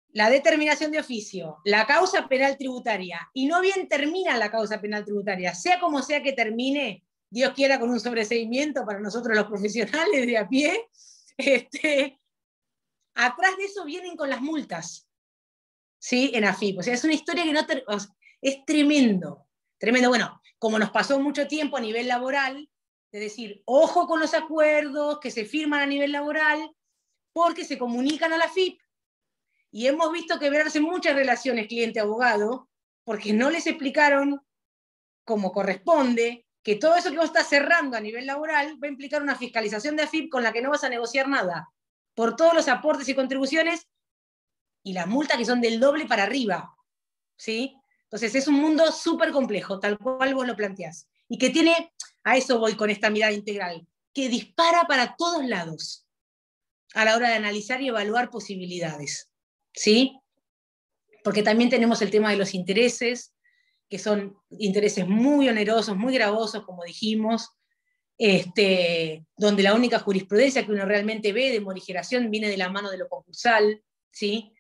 la determinación de oficio, la causa penal tributaria, y no bien termina la causa penal tributaria, sea como sea que termine, Dios quiera con un sobreseimiento para nosotros los profesionales de a pie, atrás de eso vienen con las multas, ¿sí? En AFIP. O sea, es una historia que es tremendo, tremendo. Bueno, como nos pasó mucho tiempo a nivel laboral, de decir, ojo con los acuerdos que se firman a nivel laboral, porque se comunican a la AFIP, y hemos visto quebrarse muchas relaciones cliente-abogado, porque no les explicaron como corresponde, que todo eso que vos estás cerrando a nivel laboral va a implicar una fiscalización de AFIP con la que no vas a negociar nada, por todos los aportes y contribuciones, y las multas que son del doble para arriba, ¿sí? Entonces es un mundo súper complejo, tal cual vos lo planteás, y que tiene, a eso voy con esta mirada integral, que dispara para todos lados a la hora de analizar y evaluar posibilidades, ¿sí? Porque también tenemos el tema de los intereses, que son intereses muy onerosos, muy gravosos, como dijimos, donde la única jurisprudencia que uno realmente ve de morigeración viene de la mano de lo concursal, ¿sí?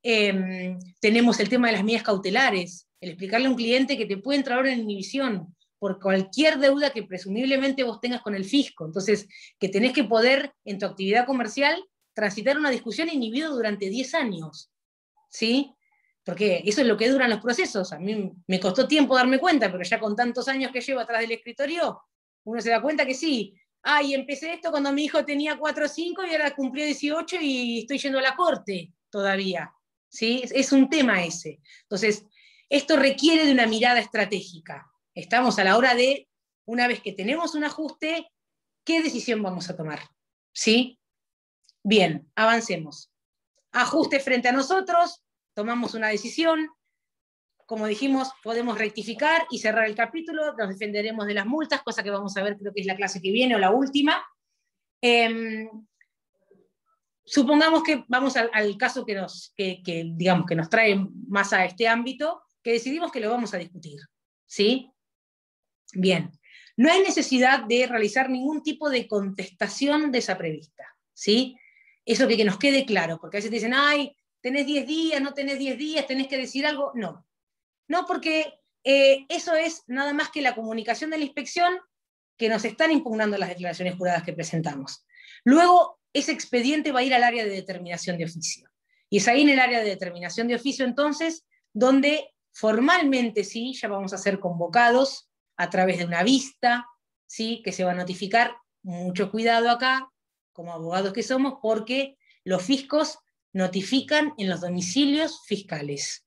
Tenemos el tema de las medidas cautelares, el explicarle a un cliente que te puede entrar ahora en inhibición por cualquier deuda que presumiblemente vos tengas con el fisco, entonces que tenés que poder en tu actividad comercial transitar una discusión inhibido durante 10 años, ¿sí? Porque eso es lo que duran los procesos. A mí me costó tiempo darme cuenta, pero ya con tantos años que llevo atrás del escritorio, uno se da cuenta que sí. Y empecé esto cuando mi hijo tenía 4 o 5 y ahora cumplió 18 y estoy yendo a la corte todavía, ¿sí? Es un tema ese. Entonces, esto requiere de una mirada estratégica. Estamos a la hora de, una vez que tenemos un ajuste, ¿qué decisión vamos a tomar? ¿Sí? Bien, avancemos. Ajuste frente a nosotros, tomamos una decisión, como dijimos, podemos rectificar y cerrar el capítulo, nos defenderemos de las multas, cosa que vamos a ver, creo que es la clase que viene o la última. Supongamos que vamos al caso digamos, que nos trae más a este ámbito, que decidimos que lo vamos a discutir, ¿sí? Bien, No hay necesidad de realizar ningún tipo de contestación de esa prevista, ¿sí? Eso que nos quede claro, porque a veces te dicen, ay, tenés 10 días, no tenés 10 días, tenés que decir algo. No, no, porque eso es nada más que la comunicación de la inspección que nos están impugnando las declaraciones juradas que presentamos. Luego, ese expediente va a ir al área de determinación de oficio. Y es ahí en el área de determinación de oficio, entonces, donde formalmente, sí, ya vamos a ser convocados a través de una vista, sí, que se va a notificar. Mucho cuidado acá, como abogados que somos, porque los fiscos notifican en los domicilios fiscales.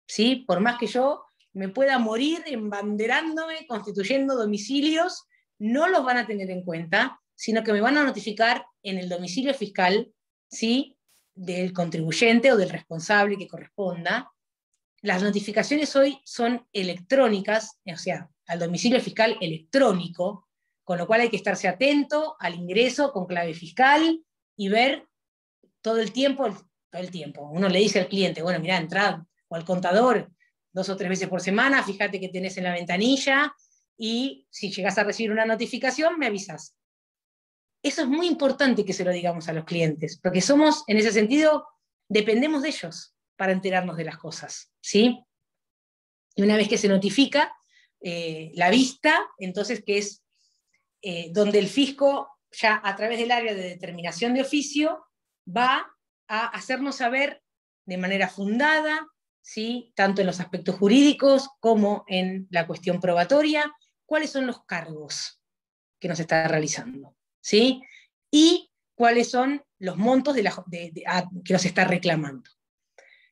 ¿Sí? Por más que yo me pueda morir embanderándome, constituyendo domicilios, no los van a tener en cuenta, sino que me van a notificar en el domicilio fiscal, ¿sí?, del contribuyente o del responsable que corresponda. Las notificaciones hoy son electrónicas, o sea, al domicilio fiscal electrónico, con lo cual hay que estarse atento al ingreso con clave fiscal y ver todo el tiempo. Uno le dice al cliente, bueno, mirá, entrad, o al contador, 2 o 3 veces por semana, fíjate que tenés en la ventanilla, y si llegás a recibir una notificación, me avisás. Eso es muy importante que se lo digamos a los clientes, porque somos, en ese sentido, dependemos de ellos para enterarnos de las cosas, ¿sí? Y una vez que se notifica la vista, entonces que es donde el fisco, ya a través del área de determinación de oficio, va a hacernos saber de manera fundada, ¿sí?, tanto en los aspectos jurídicos como en la cuestión probatoria, cuáles son los cargos que nos está realizando, ¿sí?, y cuáles son los montos que nos está reclamando.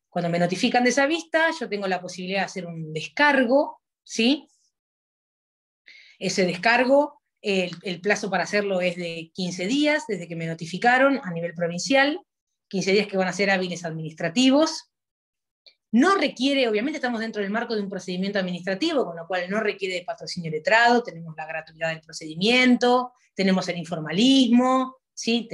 Cuando me notifican de esa vista, yo tengo la posibilidad de hacer un descargo, ¿sí? Ese descargo, el plazo para hacerlo es de 15 días, desde que me notificaron a nivel provincial, 15 días que van a ser hábiles administrativos. No requiere, obviamente estamos dentro del marco de un procedimiento administrativo, con lo cual no requiere de patrocinio letrado, tenemos la gratuidad del procedimiento, tenemos el informalismo, ¿sí?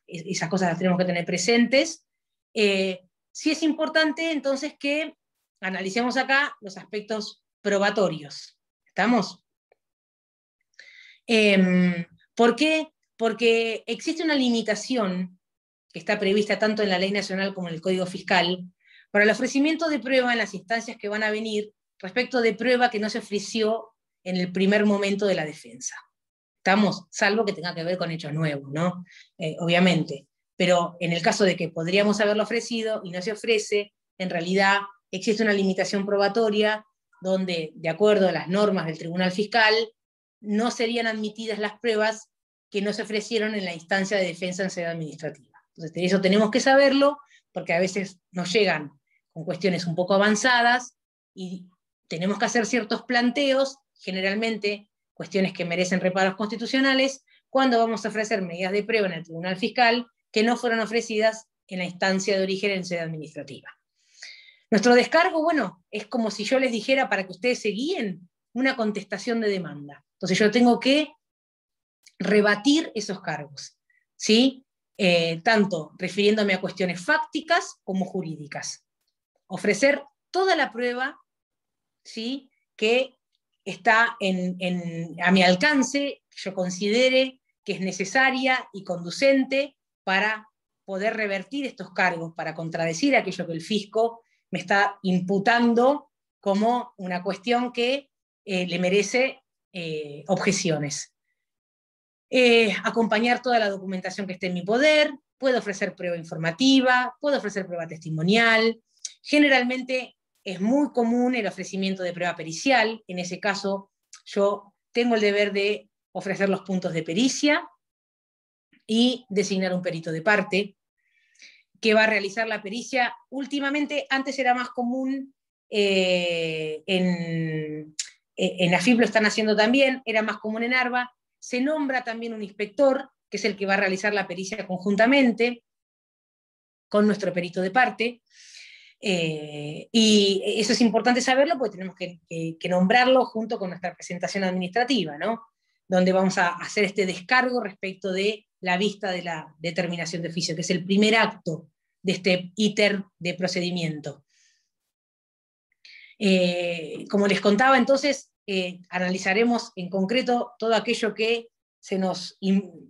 Esas cosas las tenemos que tener presentes. Sí es importante entonces que analicemos acá los aspectos probatorios. ¿Estamos? ¿Por qué? Porque existe una limitación que está prevista tanto en la Ley Nacional como en el Código Fiscal para el ofrecimiento de prueba en las instancias que van a venir respecto de prueba que no se ofreció en el primer momento de la defensa. ¿Estamos? Salvo que tenga que ver con hechos nuevos, ¿no? Obviamente. Pero en el caso de que podríamos haberlo ofrecido y no se ofrece, en realidad existe una limitación probatoria donde, de acuerdo a las normas del Tribunal Fiscal, no serían admitidas las pruebas que no se ofrecieron en la instancia de defensa en sede administrativa. Entonces, eso tenemos que saberlo, porque a veces nos llegan con cuestiones un poco avanzadas y tenemos que hacer ciertos planteos, generalmente cuestiones que merecen reparos constitucionales, cuando vamos a ofrecer medidas de prueba en el Tribunal Fiscal que no fueron ofrecidas en la instancia de origen en sede administrativa. Nuestro descargo, bueno, es como si yo les dijera, para que ustedes se guíen, una contestación de demanda. Entonces yo tengo que rebatir esos cargos, ¿sí? Tanto refiriéndome a cuestiones fácticas como jurídicas. Ofrecer toda la prueba, ¿sí?, que está a mi alcance, que yo considere que es necesaria y conducente para poder revertir estos cargos, para contradecir aquello que el fisco me está imputando como una cuestión que le merece objeciones. Acompañar toda la documentación que esté en mi poder, puedo ofrecer prueba informativa, puedo ofrecer prueba testimonial. Generalmente es muy común el ofrecimiento de prueba pericial. En ese caso, yo tengo el deber de ofrecer los puntos de pericia y designar un perito de parte que va a realizar la pericia. Últimamente, antes era más común, en AFIP lo están haciendo también, era más común en ARBA. Se nombra también un inspector, que es el que va a realizar la pericia conjuntamente con nuestro perito de parte. Y eso es importante saberlo porque tenemos que nombrarlo junto con nuestra presentación administrativa, ¿no?, donde vamos a hacer este descargo respecto de la vista de la determinación de oficio, que es el primer acto de este íter de procedimiento. Como les contaba, entonces, analizaremos en concreto todo aquello que se nos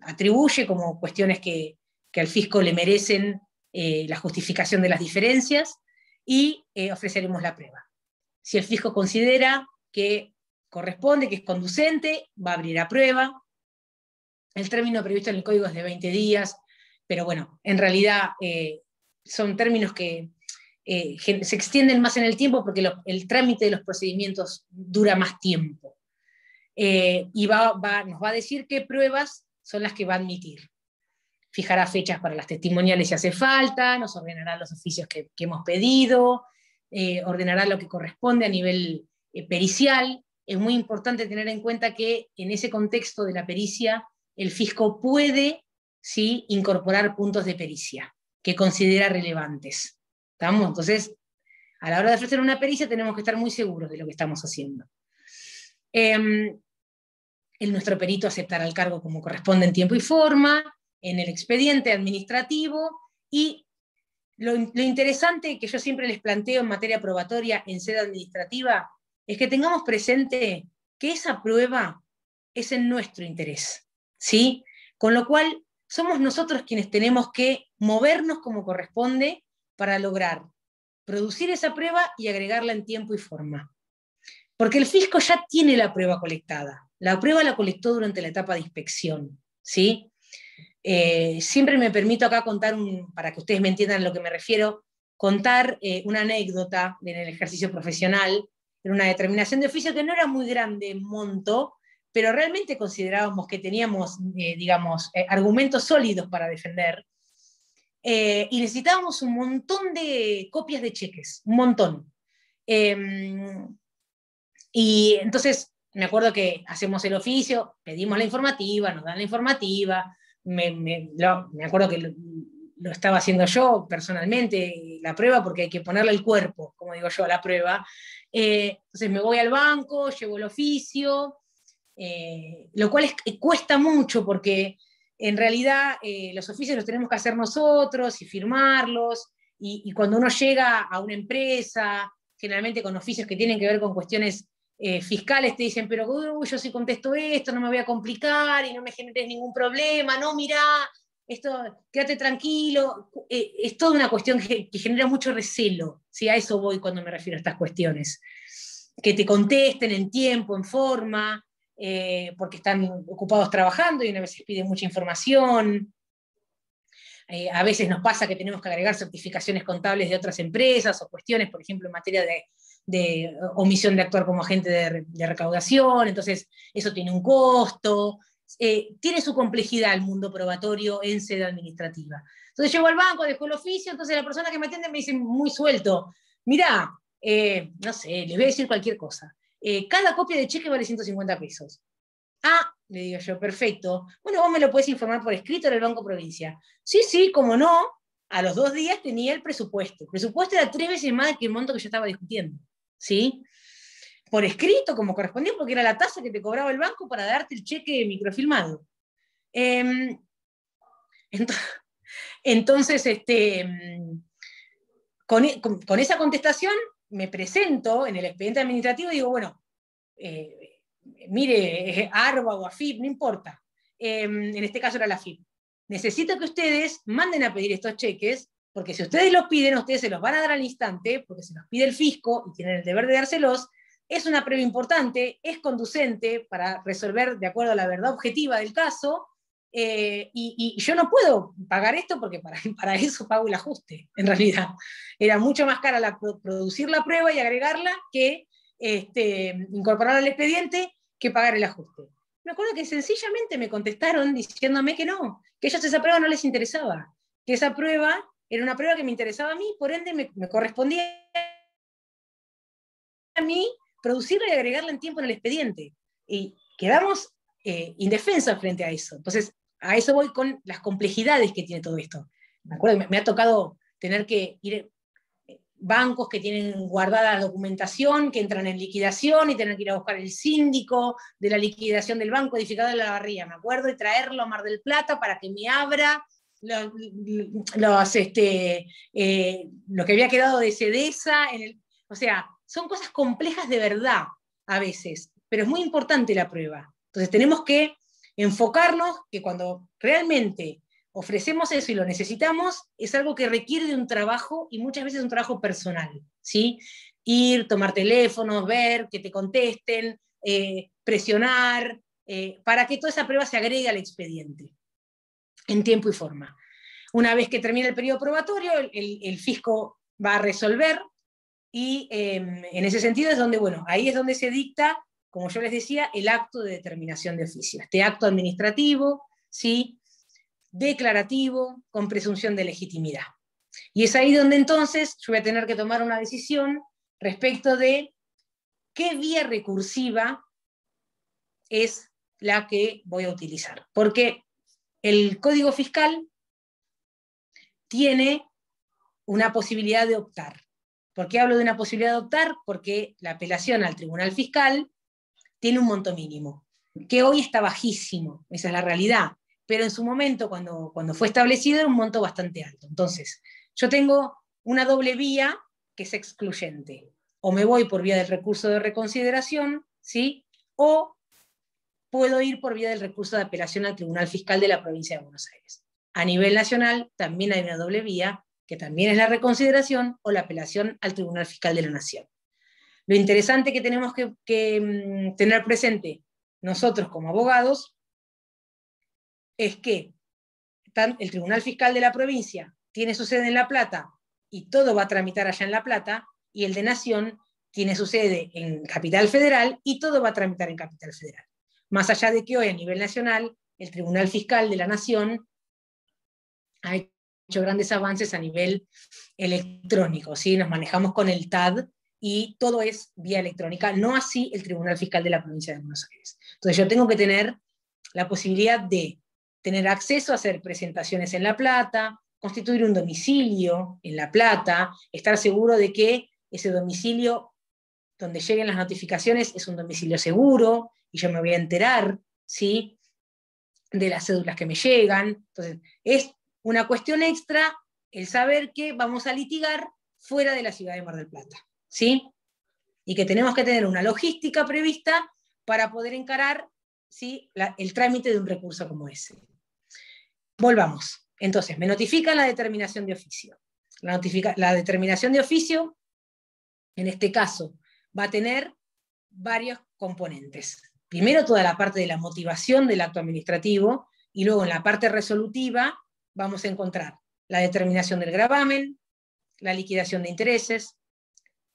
atribuye como cuestiones que al fisco le merecen la justificación de las diferencias, y ofreceremos la prueba. Si el fisco considera que corresponde, que es conducente, va a abrir a prueba. El término previsto en el código es de 20 días, pero bueno, en realidad son términos que se extienden más en el tiempo porque el trámite de los procedimientos dura más tiempo. Y nos va a decir qué pruebas son las que va a admitir. Fijará fechas para las testimoniales si hace falta, nos ordenará los oficios que hemos pedido, ordenará lo que corresponde a nivel pericial. Es muy importante tener en cuenta que en ese contexto de la pericia, el fisco puede, ¿sí?, incorporar puntos de pericia que considera relevantes. ¿Estamos? Entonces, a la hora de ofrecer una pericia tenemos que estar muy seguros de lo que estamos haciendo. Nuestro perito aceptará el cargo como corresponde en tiempo y forma, en el expediente administrativo, y lo interesante que yo siempre les planteo en materia probatoria en sede administrativa es que tengamos presente que esa prueba es en nuestro interés, ¿sí? Con lo cual somos nosotros quienes tenemos que movernos como corresponde para lograr producir esa prueba y agregarla en tiempo y forma. Porque el fisco ya tiene la prueba colectada. La prueba la colectó durante la etapa de inspección, ¿sí? Siempre me permito acá contar, para que ustedes me entiendan a lo que me refiero, contar una anécdota en el ejercicio profesional, en una determinación de oficio que no era muy grande en monto, pero realmente considerábamos que teníamos, argumentos sólidos para defender, y necesitábamos un montón de copias de cheques, un montón. Y entonces me acuerdo que hacemos el oficio, pedimos la informativa, nos dan la informativa, me acuerdo que lo estaba haciendo yo personalmente, la prueba, porque hay que ponerle el cuerpo, como digo yo, a la prueba. Entonces me voy al banco, llevo el oficio, lo cual cuesta mucho, porque en realidad los oficios los tenemos que hacer nosotros y firmarlos, y cuando uno llega a una empresa, generalmente con oficios que tienen que ver con cuestiones fiscales, te dicen, pero yo si contesto esto no me voy a complicar y no me generes ningún problema, no, mirá, esto, quédate tranquilo. Es toda una cuestión que genera mucho recelo, ¿sí? A eso voy cuando me refiero a estas cuestiones. Que te contesten en tiempo, en forma, porque están ocupados trabajando y una vez piden mucha información. A veces nos pasa que tenemos que agregar certificaciones contables de otras empresas o cuestiones, por ejemplo, en materia de omisión de actuar como agente de recaudación, entonces eso tiene un costo, tiene su complejidad el mundo probatorio en sede administrativa. Entonces llego al banco, dejo el oficio, entonces la persona que me atiende me dice muy suelto, mirá, no sé, les voy a decir cualquier cosa, cada copia de cheque vale 150 pesos. Ah, le digo yo, perfecto. Bueno, vos me lo podés informar por escrito en el Banco Provincia. Sí, como no, a los 2 días tenía el presupuesto. El presupuesto era 3 veces más que el monto que yo estaba discutiendo, ¿sí? Por escrito, como correspondía, porque era la tasa que te cobraba el banco para darte el cheque microfilmado. Entonces, con esa contestación me presento en el expediente administrativo y digo, bueno, mire, ARBA o AFIP, no importa. En este caso era la AFIP. Necesito que ustedes manden a pedir estos cheques, porque si ustedes los piden, ustedes se los van a dar al instante, porque se los pide el fisco y tienen el deber de dárselos. Es una prueba importante, es conducente para resolver de acuerdo a la verdad objetiva del caso, y yo no puedo pagar esto porque para eso pago el ajuste, en realidad. Era mucho más cara producir la prueba y agregarla que incorporarla al expediente que pagar el ajuste. Me acuerdo que sencillamente me contestaron diciéndome que no, que a ellos esa prueba no les interesaba, que esa prueba era una prueba que me interesaba a mí, por ende me correspondía a mí producirla y agregarla en tiempo en el expediente. Y quedamos indefensos frente a eso. Entonces, a eso voy con las complejidades que tiene todo esto. Me acuerdo que me ha tocado tener que ir bancos que tienen guardada la documentación, que entran en liquidación y tener que ir a buscar el síndico de la liquidación del banco edificado de la Barría, me acuerdo, y traerlo a Mar del Plata para que me abra lo que había quedado de Sedesa. O sea, son cosas complejas de verdad a veces, pero es muy importante la prueba. Entonces tenemos que enfocarnos que cuando realmente ofrecemos eso y lo necesitamos, es algo que requiere de un trabajo, y muchas veces un trabajo personal, ¿sí? Ir, tomar teléfonos, ver, que te contesten, presionar, para que toda esa prueba se agregue al expediente, en tiempo y forma. Una vez que termine el periodo probatorio, el fisco va a resolver, y en ese sentido es donde, bueno, ahí es donde se dicta, como yo les decía, el acto de determinación de oficio. Este acto administrativo, ¿sí?, declarativo, con presunción de legitimidad. Y es ahí donde entonces yo voy a tener que tomar una decisión respecto de qué vía recursiva es la que voy a utilizar. Porque el Código Fiscal tiene una posibilidad de optar. ¿Por qué hablo de una posibilidad de optar? Porque la apelación al Tribunal Fiscal tiene un monto mínimo, que hoy está bajísimo, esa es la realidad, pero en su momento, cuando fue establecido, era un monto bastante alto. Entonces, yo tengo una doble vía que es excluyente. O me voy por vía del recurso de reconsideración, ¿sí?, o puedo ir por vía del recurso de apelación al Tribunal Fiscal de la Provincia de Buenos Aires. A nivel nacional también hay una doble vía, que también es la reconsideración o la apelación al Tribunal Fiscal de la Nación. Lo interesante que tenemos que tener presente nosotros como abogados es que el Tribunal Fiscal de la provincia tiene su sede en La Plata y todo va a tramitar allá en La Plata, y el de Nación tiene su sede en Capital Federal y todo va a tramitar en Capital Federal. Más allá de que hoy a nivel nacional el Tribunal Fiscal de la Nación ha hecho grandes avances a nivel electrónico, ¿sí? Nos manejamos con el TAD y todo es vía electrónica, no así el Tribunal Fiscal de la Provincia de Buenos Aires. Entonces yo tengo que tener la posibilidad de tener acceso a hacer presentaciones en La Plata, constituir un domicilio en La Plata, estar seguro de que ese domicilio donde lleguen las notificaciones es un domicilio seguro, y yo me voy a enterar, ¿sí?, de las cédulas que me llegan. Entonces, es una cuestión extra el saber que vamos a litigar fuera de la ciudad de Mar del Plata, ¿sí?, y que tenemos que tener una logística prevista para poder encarar, ¿sí?, el trámite de un recurso como ese. Volvamos. Entonces, me notifican la determinación de oficio. La determinación de oficio, en este caso, va a tener varios componentes. Primero, toda la parte de la motivación del acto administrativo, y luego en la parte resolutiva vamos a encontrar la determinación del gravamen, la liquidación de intereses,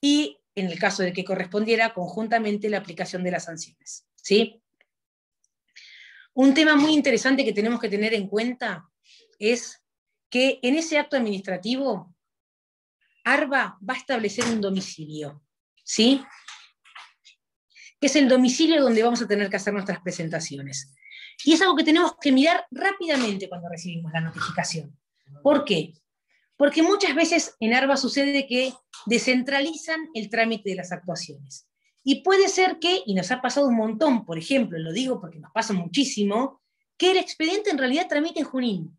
y, en el caso de que correspondiera, conjuntamente la aplicación de las sanciones, ¿sí? Un tema muy interesante que tenemos que tener en cuenta es que en ese acto administrativo ARBA va a establecer un domicilio, ¿sí?, que es el domicilio donde vamos a tener que hacer nuestras presentaciones. Y es algo que tenemos que mirar rápidamente cuando recibimos la notificación. ¿Por qué? Porque muchas veces en ARBA sucede que descentralizan el trámite de las actuaciones. Y puede ser que, y nos ha pasado un montón, por ejemplo, lo digo porque nos pasa muchísimo, que el expediente en realidad tramite en Junín,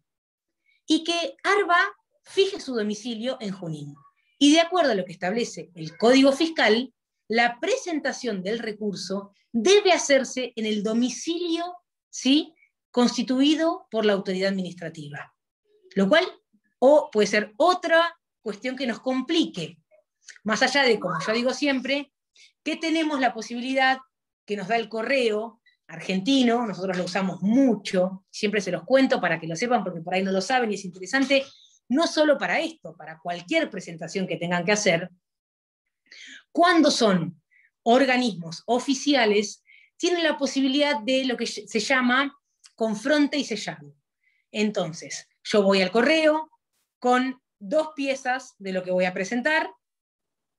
y que ARBA fije su domicilio en Junín. Y de acuerdo a lo que establece el Código Fiscal, la presentación del recurso debe hacerse en el domicilio, ¿sí?, constituido por la autoridad administrativa. Lo cual puede ser otra cuestión que nos complique. Más allá de, como yo digo siempre, que tenemos la posibilidad que nos da el correo argentino, nosotros lo usamos mucho, siempre se los cuento para que lo sepan, porque por ahí no lo saben y es interesante, no solo para esto, para cualquier presentación que tengan que hacer. Cuando son organismos oficiales, tienen la posibilidad de lo que se llama confronte y sellado. Entonces, yo voy al correo con 2 piezas de lo que voy a presentar.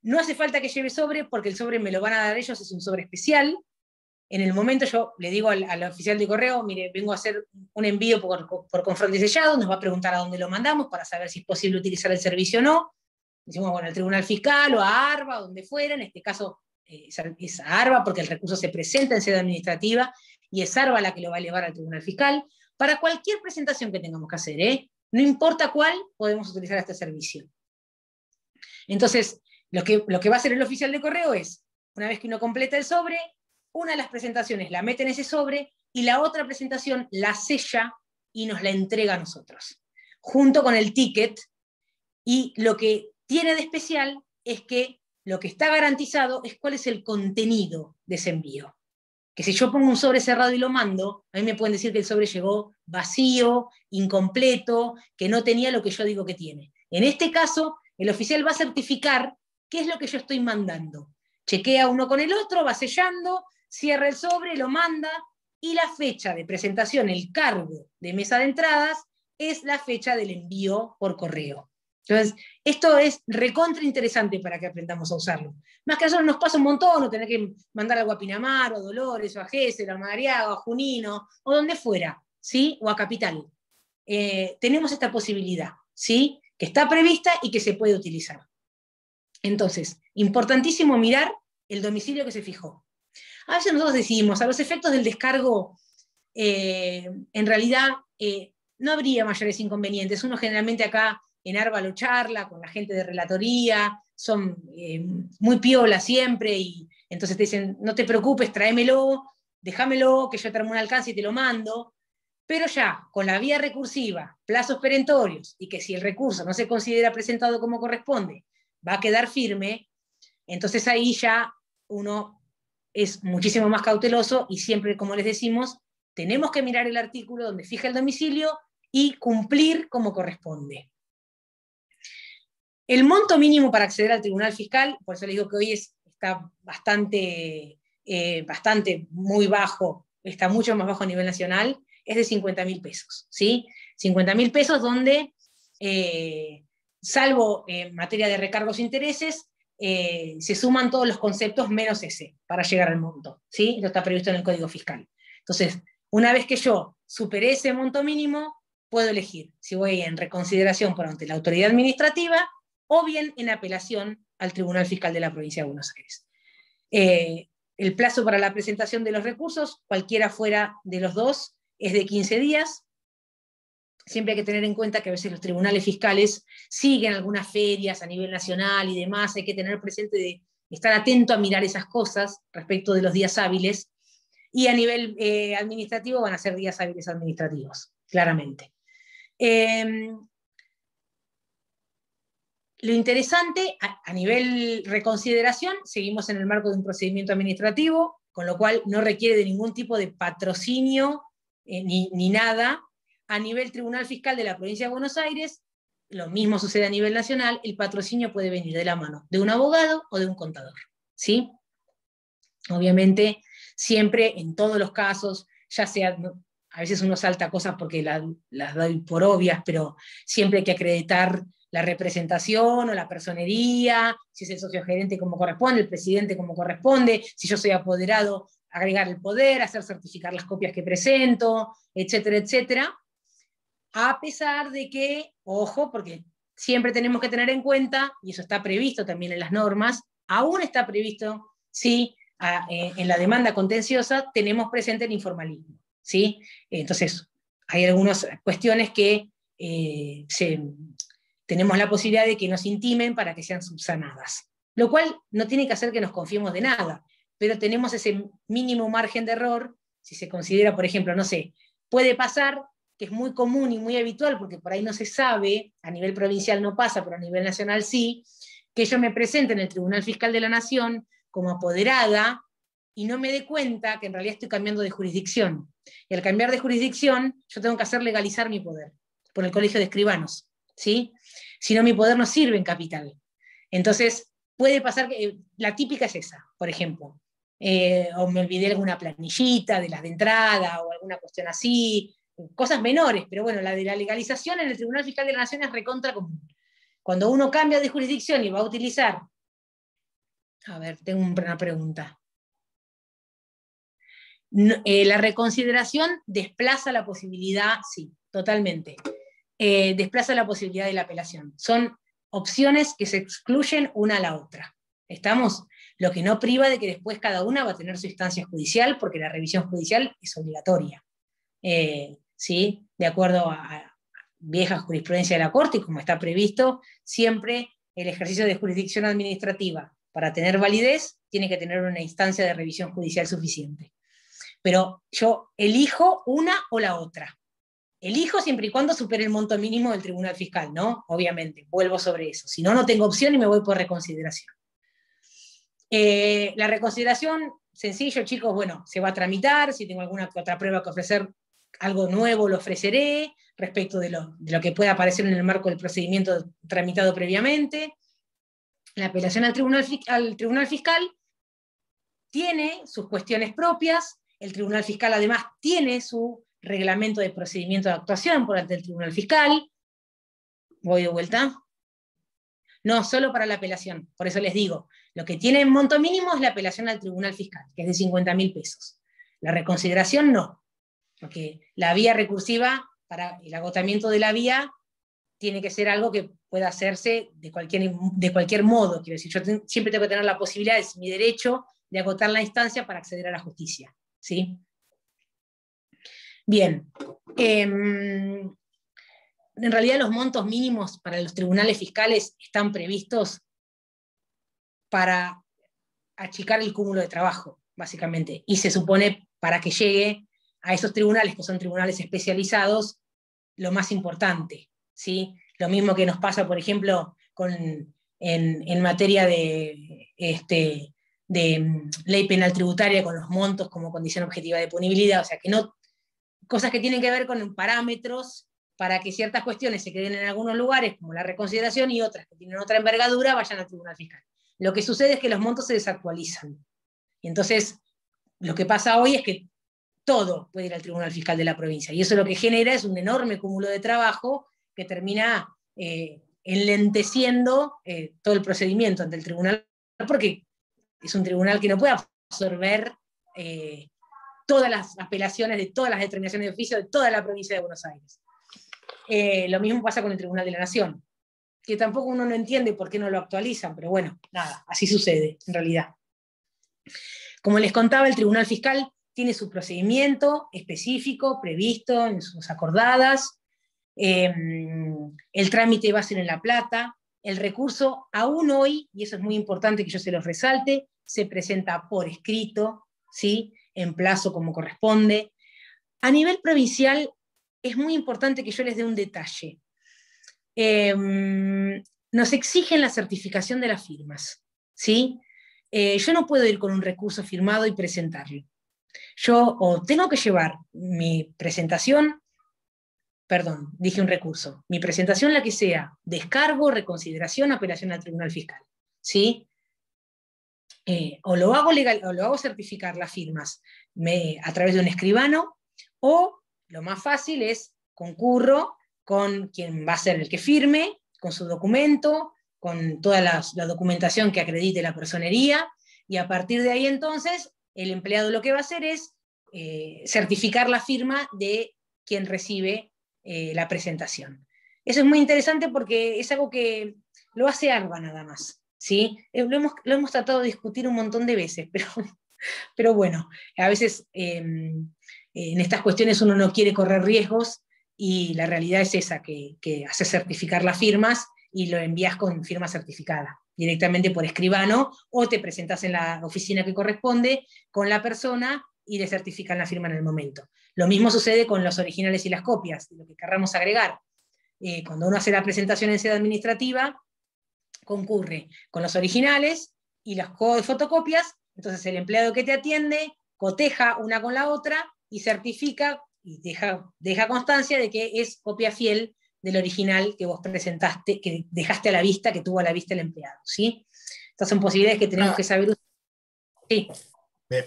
No hace falta que lleve sobre, porque el sobre me lo van a dar ellos, es un sobre especial. En el momento yo le digo al oficial de correo, mire, vengo a hacer un envío por confronte y sellado, nos va a preguntar a dónde lo mandamos para saber si es posible utilizar el servicio o no. Decimos, bueno, al Tribunal Fiscal o a ARBA, o donde fuera, en este caso es a ARBA, porque el recurso se presenta en sede administrativa, y es ARBA la que lo va a elevar al Tribunal Fiscal. Para cualquier presentación que tengamos que hacer, no importa cuál, podemos utilizar este servicio. Entonces, lo que va a hacer el oficial de correo es, una vez que uno completa el sobre, una de las presentaciones la mete en ese sobre y la otra presentación la sella y nos la entrega a nosotros, junto con el ticket. Y lo que tiene de especial es que lo que está garantizado es cuál es el contenido de ese envío. Que si yo pongo un sobre cerrado y lo mando, a mí me pueden decir que el sobre llegó vacío, incompleto, que no tenía lo que yo digo que tiene. En este caso, el oficial va a certificar qué es lo que yo estoy mandando. Chequea uno con el otro, va sellando, cierra el sobre, lo manda, y la fecha de presentación, el cargo de mesa de entradas, es la fecha del envío por correo. Entonces, esto es recontra interesante para que aprendamos a usarlo. Más que a nosotros nos pasa un montón, o tener que mandar algo a Pinamar, o Dolores, o a Gesell, o a Madariaga, o a Junino, o donde fuera, ¿sí? O a Capital. Tenemos esta posibilidad, ¿sí? Que está prevista y que se puede utilizar. Entonces, importantísimo mirar el domicilio que se fijó. A veces nosotros decimos, a los efectos del descargo, en realidad no habría mayores inconvenientes. Uno generalmente acá en ARBA lo charla con la gente de relatoría, son muy piola siempre, y entonces te dicen, no te preocupes, tráemelo, déjamelo, que yo te armo un alcance y te lo mando. Pero ya, con la vía recursiva, plazos perentorios, y que si el recurso no se considera presentado como corresponde, va a quedar firme, entonces ahí ya uno es muchísimo más cauteloso, y siempre, como les decimos, tenemos que mirar el artículo donde fija el domicilio y cumplir como corresponde. El monto mínimo para acceder al Tribunal Fiscal, por eso les digo que hoy está bastante muy bajo, está mucho más bajo a nivel nacional, es de 50.000 pesos, ¿sí? 50.000 pesos donde, salvo en materia de recargos e intereses, se suman todos los conceptos menos ese, para llegar al monto, ¿sí? Esto está previsto en el Código Fiscal. Entonces, una vez que yo superé ese monto mínimo, puedo elegir si voy en reconsideración por ante la autoridad administrativa o bien en apelación al Tribunal Fiscal de la Provincia de Buenos Aires. El plazo para la presentación de los recursos, cualquiera fuera de los dos, es de 15 días. Siempre hay que tener en cuenta que a veces los tribunales fiscales siguen algunas ferias a nivel nacional y demás, hay que tener presente de estar atento a mirar esas cosas respecto de los días hábiles, y a nivel administrativo van a ser días hábiles administrativos, claramente. Lo interesante, a nivel reconsideración, seguimos en el marco de un procedimiento administrativo, con lo cual no requiere de ningún tipo de patrocinio ni nada. A nivel Tribunal Fiscal de la Provincia de Buenos Aires, lo mismo sucede a nivel nacional, el patrocinio puede venir de la mano de un abogado o de un contador, ¿sí? Obviamente, siempre, en todos los casos, ya sea, a veces uno salta cosas porque las doy por obvias, pero siempre hay que acreditar la representación o la personería, si es el socio gerente como corresponde, el presidente como corresponde, si yo soy apoderado, agregar el poder, hacer certificar las copias que presento, etcétera, etcétera. A pesar de que, ojo, porque siempre tenemos que tener en cuenta, y eso está previsto también en las normas, aún está previsto, sí, en la demanda contenciosa tenemos presente el informalismo, ¿sí? Entonces, hay algunas cuestiones que tenemos la posibilidad de que nos intimen para que sean subsanadas, lo cual no tiene que hacer que nos confiemos de nada, pero tenemos ese mínimo margen de error, si se considera, por ejemplo, no sé, puede pasar, que es muy común y muy habitual, porque por ahí no se sabe, a nivel provincial no pasa, pero a nivel nacional sí, que yo me presente en el Tribunal Fiscal de la Nación como apoderada y no me dé cuenta que en realidad estoy cambiando de jurisdicción. Y al cambiar de jurisdicción, yo tengo que hacer legalizar mi poder por el Colegio de Escribanos, ¿sí? Si no, mi poder no sirve en capital. Entonces, puede pasar que la típica es esa, por ejemplo, o me olvidé alguna planillita de las de entrada o alguna cuestión así, cosas menores, pero bueno, la de la legalización en el Tribunal Fiscal de la Nación es recontra común. Cuando uno cambia de jurisdicción y va a utilizar, a ver, tengo una pregunta. La reconsideración desplaza la posibilidad, sí, totalmente, desplaza la posibilidad de la apelación. Son opciones que se excluyen una a la otra. ¿Estamos? Lo que no priva de que después cada una va a tener su instancia judicial, porque la revisión judicial es obligatoria. ¿Sí? De acuerdo a vieja jurisprudencia de la Corte, y como está previsto, siempre el ejercicio de jurisdicción administrativa para tener validez, tiene que tener una instancia de revisión judicial suficiente. Pero yo elijo una o la otra. Elijo siempre y cuando supere el monto mínimo del tribunal fiscal, ¿no? Obviamente, vuelvo sobre eso. Si no, no tengo opción y me voy por reconsideración. La reconsideración, sencillo, chicos, bueno, se va a tramitar. Si tengo alguna otra prueba que ofrecer, algo nuevo lo ofreceré respecto de lo que pueda aparecer en el marco del procedimiento tramitado previamente. La apelación al tribunal fiscal tiene sus cuestiones propias. El tribunal fiscal además tiene su reglamento de procedimiento de actuación por ante el tribunal fiscal. ¿Voy de vuelta? No, solo para la apelación. Por eso les digo, lo que tiene en monto mínimo es la apelación al tribunal fiscal, que es de 50.000 pesos. La reconsideración no, porque la vía recursiva para el agotamiento de la vía tiene que ser algo que pueda hacerse de cualquier modo. Quiero decir, yo siempre tengo que tener la posibilidad, es mi derecho, de agotar la instancia para acceder a la justicia. ¿Sí? Bien. En realidad los montos mínimos para los tribunales fiscales están previstos para achicar el cúmulo de trabajo, básicamente, y se supone para que llegue a esos tribunales, que son tribunales especializados, lo más importante, ¿sí? Lo mismo que nos pasa, por ejemplo, en materia de ley penal tributaria, con los montos como condición objetiva de punibilidad, o sea, que no, cosas que tienen que ver con parámetros para que ciertas cuestiones se queden en algunos lugares, como la reconsideración, y otras que tienen otra envergadura vayan al tribunal fiscal. Lo que sucede es que los montos se desactualizan. Y entonces, lo que pasa hoy es que todo puede ir al tribunal fiscal de la provincia, y eso lo que genera es un enorme cúmulo de trabajo que termina enlenteciendo todo el procedimiento ante el tribunal, porque es un tribunal que no puede absorber todas las apelaciones de todas las determinaciones de oficio de toda la provincia de Buenos Aires. Lo mismo pasa con el Tribunal de la Nación, que tampoco uno no entiende por qué no lo actualizan, pero bueno, nada, así sucede en realidad. Como les contaba, el Tribunal Fiscal tiene su procedimiento específico, previsto en sus acordadas. El trámite va a ser en La Plata. El recurso, aún hoy, y eso es muy importante que yo se los resalte, se presenta por escrito, ¿sí? En plazo como corresponde. A nivel provincial, es muy importante que yo les dé un detalle. Nos exigen la certificación de las firmas, ¿sí? Yo no puedo ir con un recurso firmado y presentarlo. Yo o tengo que llevar mi presentación, perdón, dije un recurso, mi presentación la que sea, descargo, reconsideración, apelación al tribunal fiscal, ¿sí? O lo hago legal, o lo hago certificar las firmas a través de un escribano, o lo más fácil es concurro con quien va a ser el que firme, con su documento, con toda la documentación que acredite la personería, y a partir de ahí entonces el empleado lo que va a hacer es certificar la firma de quien recibe la presentación. Eso es muy interesante porque es algo que lo hace ARBA nada más, ¿sí? Lo hemos tratado de discutir un montón de veces, pero bueno, a veces en estas cuestiones uno no quiere correr riesgos, y la realidad es esa, que haces certificar las firmas y lo envías con firma certificada, directamente por escribano, o te presentas en la oficina que corresponde con la persona y le certifican la firma en el momento. Lo mismo sucede con los originales y las copias, lo que querramos agregar. Cuando uno hace la presentación en sede administrativa, concurre con los originales y las fotocopias, entonces el empleado que te atiende coteja una con la otra y certifica y deja constancia de que es copia fiel del original que vos presentaste, que dejaste a la vista, que tuvo a la vista el empleado, ¿sí? Estas son posibilidades que tenemos que saber usar. Sí.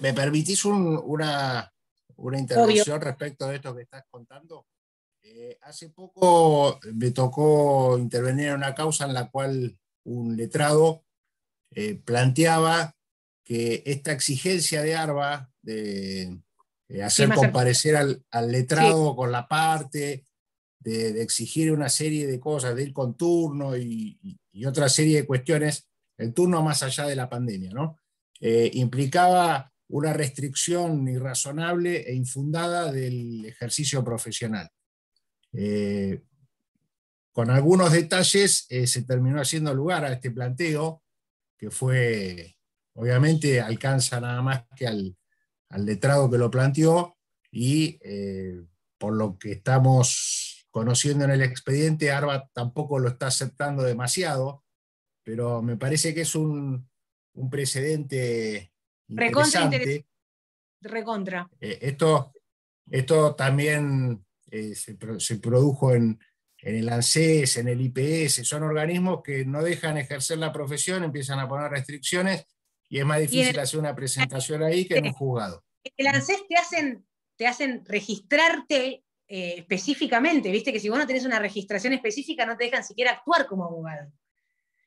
¿Me permitís una intervención respecto de esto que estás contando? Hace poco me tocó intervenir en una causa en la cual un letrado planteaba que esta exigencia de ARBA de hacer comparecer al letrado con la parte, de exigir una serie de cosas, de ir con turno y otra serie de cuestiones, el turno más allá de la pandemia, ¿no? Implicaba una restricción irrazonable e infundada del ejercicio profesional. Con algunos detalles se terminó haciendo lugar a este planteo, que fue, obviamente alcanza nada más que al letrado que lo planteó, y por lo que estamos conociendo en el expediente, ARBA tampoco lo está aceptando demasiado, pero me parece que es un precedente Recontra interesante. interesante. Recontra. Esto también se produjo en el ANSES, en el IPS, son organismos que no dejan ejercer la profesión, empiezan a poner restricciones, y es más difícil hacer una presentación ahí que en un juzgado. En el ANSES te hacen registrarte específicamente, viste que si vos no tenés una registración específica no te dejan siquiera actuar como abogado.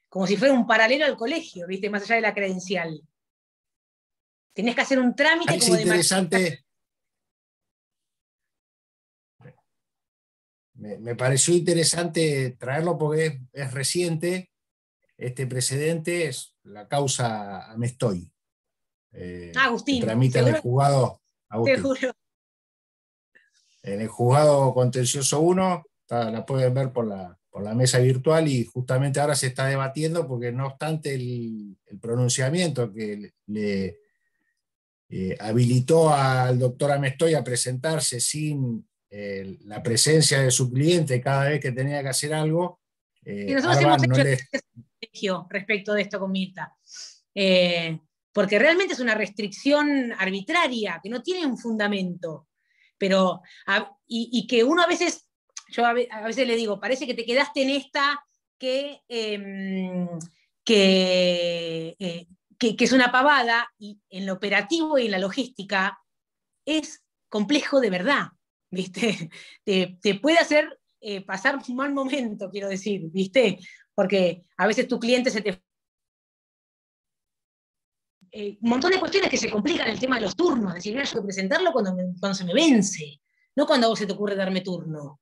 Como si fuera un paralelo al colegio, viste, más allá de la credencial. Tenés que hacer un trámite Parece como de interesante. Me pareció interesante traerlo porque es reciente. Este precedente es la causa Amestoy. Agustín, que tramita en el juzgado Agustín. Seguro. En el juzgado contencioso 1, la pueden ver por la mesa virtual, y justamente ahora se está debatiendo porque, no obstante el pronunciamiento que le habilitó al doctor Amestoy a presentarse sin la presencia de su cliente cada vez que tenía que hacer algo, Y nosotros ARBA hemos no hecho le... respecto de esto con Mirta. Porque realmente es una restricción arbitraria, que no tiene un fundamento. Pero, y que uno a veces, yo a veces le digo, parece que te quedaste en esta que es una pavada, y en lo operativo y en la logística es complejo de verdad, ¿viste? Te puede hacer pasar un mal momento, quiero decir, ¿viste? Porque a veces tu cliente se te... un montón de cuestiones que se complican, el tema de los turnos, es decir, yo tengo que presentarlo cuando se me vence, no cuando a vos se te ocurre darme turno.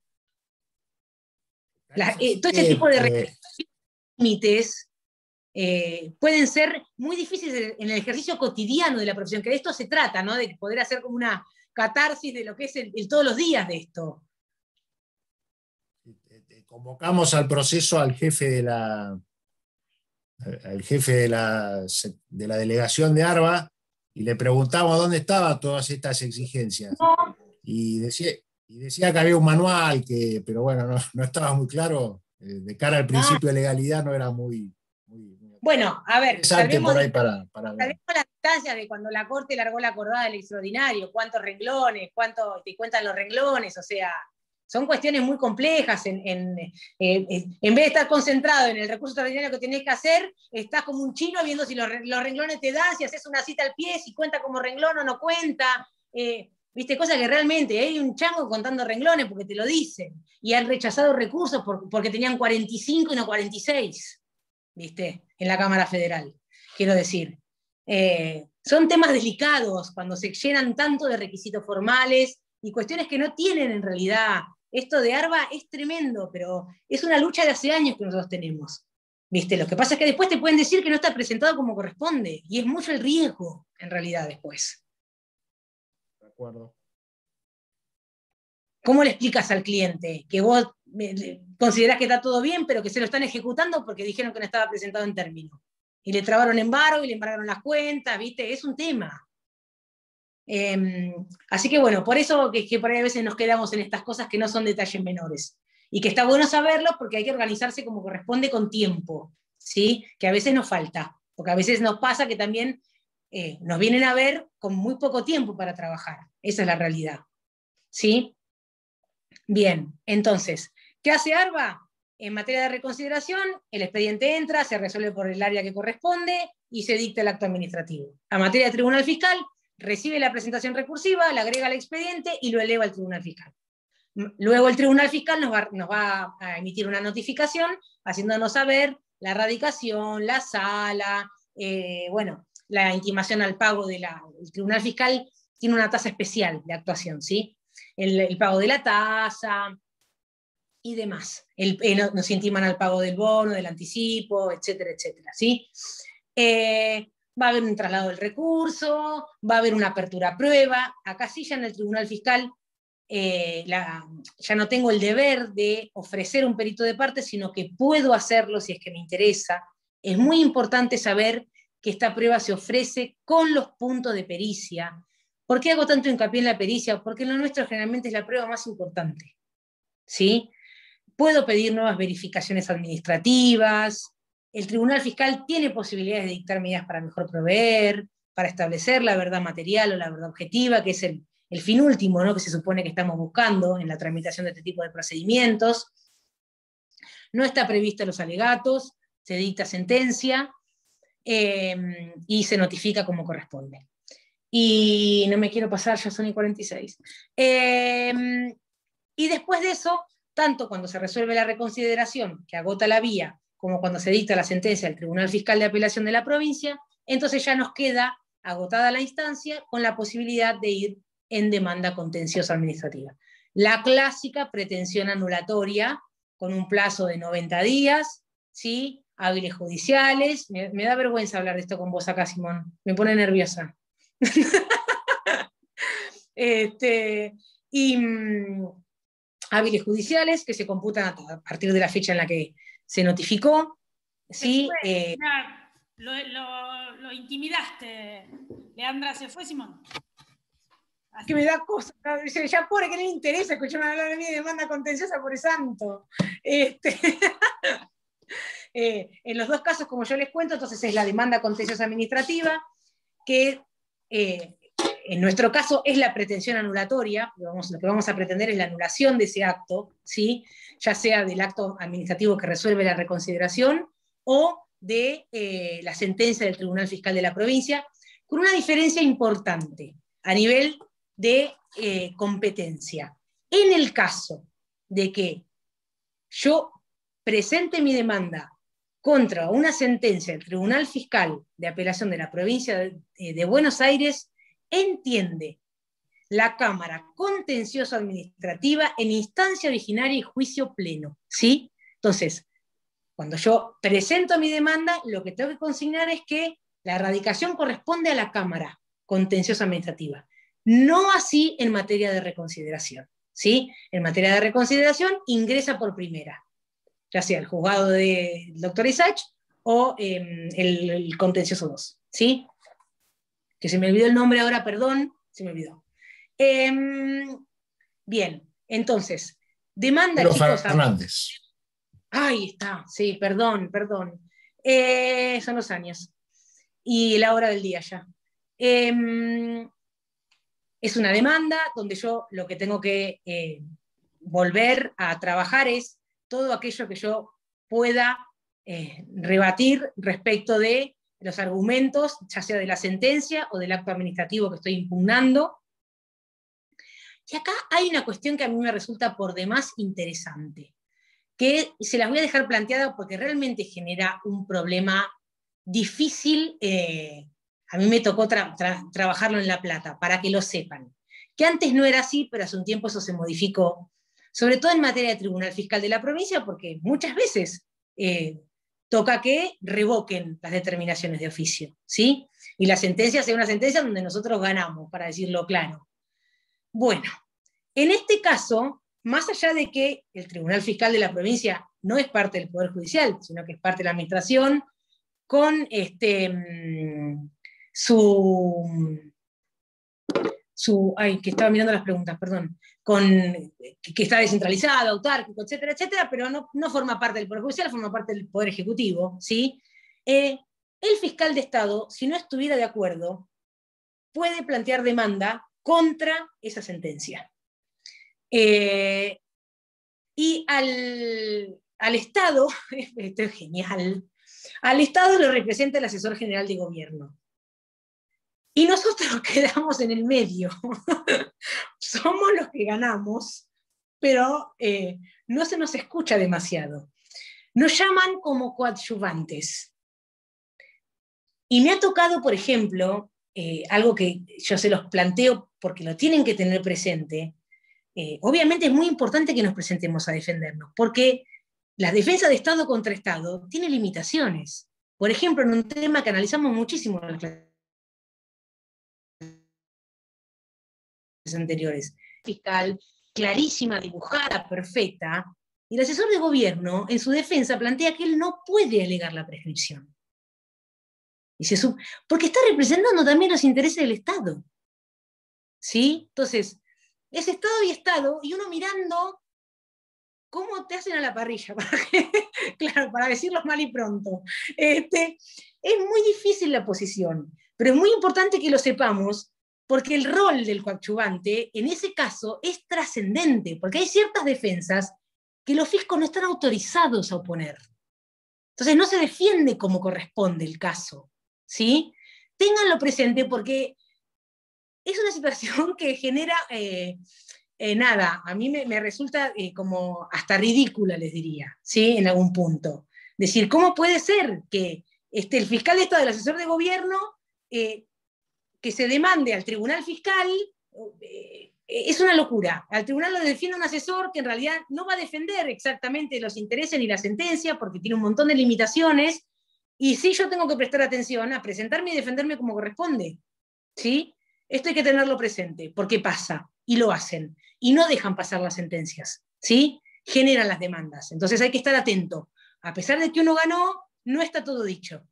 Todo este tipo de límites pueden ser muy difíciles en el ejercicio cotidiano de la profesión, que de esto se trata, ¿no? De poder hacer como una catarsis de lo que es el todos los días de esto. Convocamos al proceso al jefe de la delegación de ARBA, y le preguntamos dónde estaban todas estas exigencias. No. Y decía que había un manual, pero bueno, no estaba muy claro. De cara al principio de legalidad no era muy bueno, a ver, salvemos por ahí para las distancias de cuando la Corte largó la acordada del extraordinario, cuántos renglones, cuánto te cuentan los renglones, o sea, son cuestiones muy complejas. En vez de estar concentrado en el recurso extraordinario que tenés que hacer, estás como un chino viendo si los renglones te dan, si haces una cita al pie, si cuenta como renglón o no cuenta. ¿Viste? Cosa que realmente hay un chango contando renglones porque te lo dicen, y han rechazado recursos porque tenían 45 y no 46, ¿viste? En la Cámara Federal, quiero decir. Son temas delicados cuando se llenan tanto de requisitos formales y cuestiones que no tienen en realidad. Esto de ARBA es tremendo, pero es una lucha de hace años que nosotros tenemos, ¿viste? Lo que pasa es que después te pueden decir que no está presentado como corresponde, y es mucho el riesgo, en realidad, después. De acuerdo. ¿Cómo le explicas al cliente que vos considerás que está todo bien, pero que se lo están ejecutando porque dijeron que no estaba presentado en término? Y le trabaron embargo y le embargaron las cuentas, ¿viste? Es un tema. Así que bueno, por eso que por ahí a veces nos quedamos en estas cosas que no son detalles menores. Y que está bueno saberlo porque hay que organizarse como corresponde con tiempo, ¿sí? Que a veces nos falta, porque a veces nos pasa que también nos vienen a ver con muy poco tiempo para trabajar. Esa es la realidad, ¿sí? Bien, entonces, ¿qué hace ARBA? En materia de reconsideración, el expediente entra, se resuelve por el área que corresponde y se dicta el acto administrativo. A materia de tribunal fiscal, recibe la presentación recursiva, la agrega al expediente y lo eleva al tribunal fiscal. Luego el tribunal fiscal nos va a emitir una notificación haciéndonos saber la radicación, la sala, bueno, la intimación al pago el tribunal fiscal tiene una tasa especial de actuación, ¿sí? El pago de la tasa y demás. Nos intiman al pago del bono, del anticipo, etcétera, etcétera, ¿sí? Va a haber un traslado del recurso, va a haber una apertura a prueba. Acá sí, ya en el tribunal fiscal, ya no tengo el deber de ofrecer un perito de parte, sino que puedo hacerlo si es que me interesa. Es muy importante saber que esta prueba se ofrece con los puntos de pericia. ¿Por qué hago tanto hincapié en la pericia? Porque lo nuestro generalmente es la prueba más importante, ¿sí? Puedo pedir nuevas verificaciones administrativas, el Tribunal Fiscal tiene posibilidades de dictar medidas para mejor proveer, para establecer la verdad material o la verdad objetiva, que es el fin último, ¿no?, que se supone que estamos buscando en la tramitación de este tipo de procedimientos. No está previsto los alegatos, se dicta sentencia y se notifica como corresponde. Y no me quiero pasar, ya son y 46. Y después de eso, tanto cuando se resuelve la reconsideración, que agota la vía, como cuando se dicta la sentencia del Tribunal Fiscal de Apelación de la provincia, entonces ya nos queda agotada la instancia con la posibilidad de ir en demanda contenciosa administrativa. La clásica pretensión anulatoria, con un plazo de 90 días, ¿sí?, hábiles judiciales. Me da vergüenza hablar de esto con vos acá, Simón, me pone nerviosa. Hábiles judiciales que se computan a partir de la fecha en la que se notificó. ¿Sí? Lo intimidaste, Leandra, ¿se fue, Simón? Que me da cosa, ¿no? Dice, ya pobre que no le interesa escucharme hablar de mi demanda contenciosa, por el santo. En los dos casos, como yo les cuento, entonces es la demanda contenciosa administrativa, que en nuestro caso es la pretensión anulatoria. Lo que vamos a pretender es la anulación de ese acto, ¿sí?, ya sea del acto administrativo que resuelve la reconsideración o de la sentencia del Tribunal Fiscal de la provincia, con una diferencia importante a nivel de competencia. En el caso de que yo presente mi demanda contra una sentencia del Tribunal Fiscal de Apelación de la provincia de Buenos Aires, entiende la Cámara Contencioso Administrativa en instancia originaria y juicio pleno, ¿sí? Entonces, cuando yo presento mi demanda, lo que tengo que consignar es que la erradicación corresponde a la Cámara Contencioso Administrativa, no así en materia de reconsideración, ¿sí? En materia de reconsideración ingresa por primera, ya sea el juzgado del doctor Isach o el Contencioso 2, ¿sí? Que se me olvidó el nombre ahora, perdón, se me olvidó. Bien, entonces, demanda, Pero chicos. Fernández. Ahí está, sí, perdón. Son los años. Y la hora del día ya. Es una demanda donde yo lo que tengo que volver a trabajar es todo aquello que yo pueda rebatir respecto de los argumentos, ya sea de la sentencia o del acto administrativo que estoy impugnando. Y acá hay una cuestión que a mí me resulta por demás interesante, que se las voy a dejar planteada porque realmente genera un problema difícil. A mí me tocó trabajarlo en La Plata, para que lo sepan. Que antes no era así, pero hace un tiempo eso se modificó, sobre todo en materia de Tribunal Fiscal de la provincia, porque muchas veces toca que revoquen las determinaciones de oficio, ¿sí? Y la sentencia sea una sentencia donde nosotros ganamos, para decirlo claro. Bueno, en este caso, más allá de que el Tribunal Fiscal de la provincia no es parte del Poder Judicial, sino que es parte de la administración, con que estaba mirando las preguntas, perdón, que está descentralizado, autárquico, etcétera, etcétera, pero no forma parte del Poder Judicial, forma parte del Poder Ejecutivo, ¿sí? El fiscal de Estado, si no estuviera de acuerdo, puede plantear demanda contra esa sentencia. Y al Estado, esto es genial, al Estado lo representa el asesor general de gobierno. Y nosotros quedamos en el medio. Somos los que ganamos, pero no se nos escucha demasiado. Nos llaman como coadyuvantes. Y me ha tocado, por ejemplo, algo que yo se los planteo porque lo tienen que tener presente. Obviamente es muy importante que nos presentemos a defendernos, porque la defensa de Estado contra Estado tiene limitaciones. Por ejemplo, en un tema que analizamos muchísimo en las clases anteriores, fiscal, clarísima, dibujada, perfecta, y el asesor de gobierno, en su defensa, plantea que él no puede alegar la prescripción. Porque está representando también los intereses del Estado. ¿Sí? Entonces, es Estado y Estado, y uno mirando cómo te hacen a la parrilla, claro, para decirlo mal y pronto. Es muy difícil la posición, pero es muy importante que lo sepamos, porque el rol del coadyuvante, en ese caso, es trascendente, porque hay ciertas defensas que los fiscos no están autorizados a oponer. Entonces no se defiende como corresponde el caso, ¿sí? Ténganlo presente porque es una situación que genera, nada, a mí me resulta como hasta ridícula, les diría, ¿sí? En algún punto. Decir, ¿cómo puede ser que el fiscal de Estado, el asesor de gobierno, que se demande al tribunal fiscal? Es una locura. Al tribunal lo defiende un asesor que en realidad no va a defender exactamente los intereses ni la sentencia, porque tiene un montón de limitaciones, y sí yo tengo que prestar atención a presentarme y defenderme como corresponde, ¿sí? Esto hay que tenerlo presente, porque pasa, y lo hacen, y no dejan pasar las sentencias, ¿sí? Generan las demandas. Entonces hay que estar atento. A pesar de que uno ganó, no está todo dicho.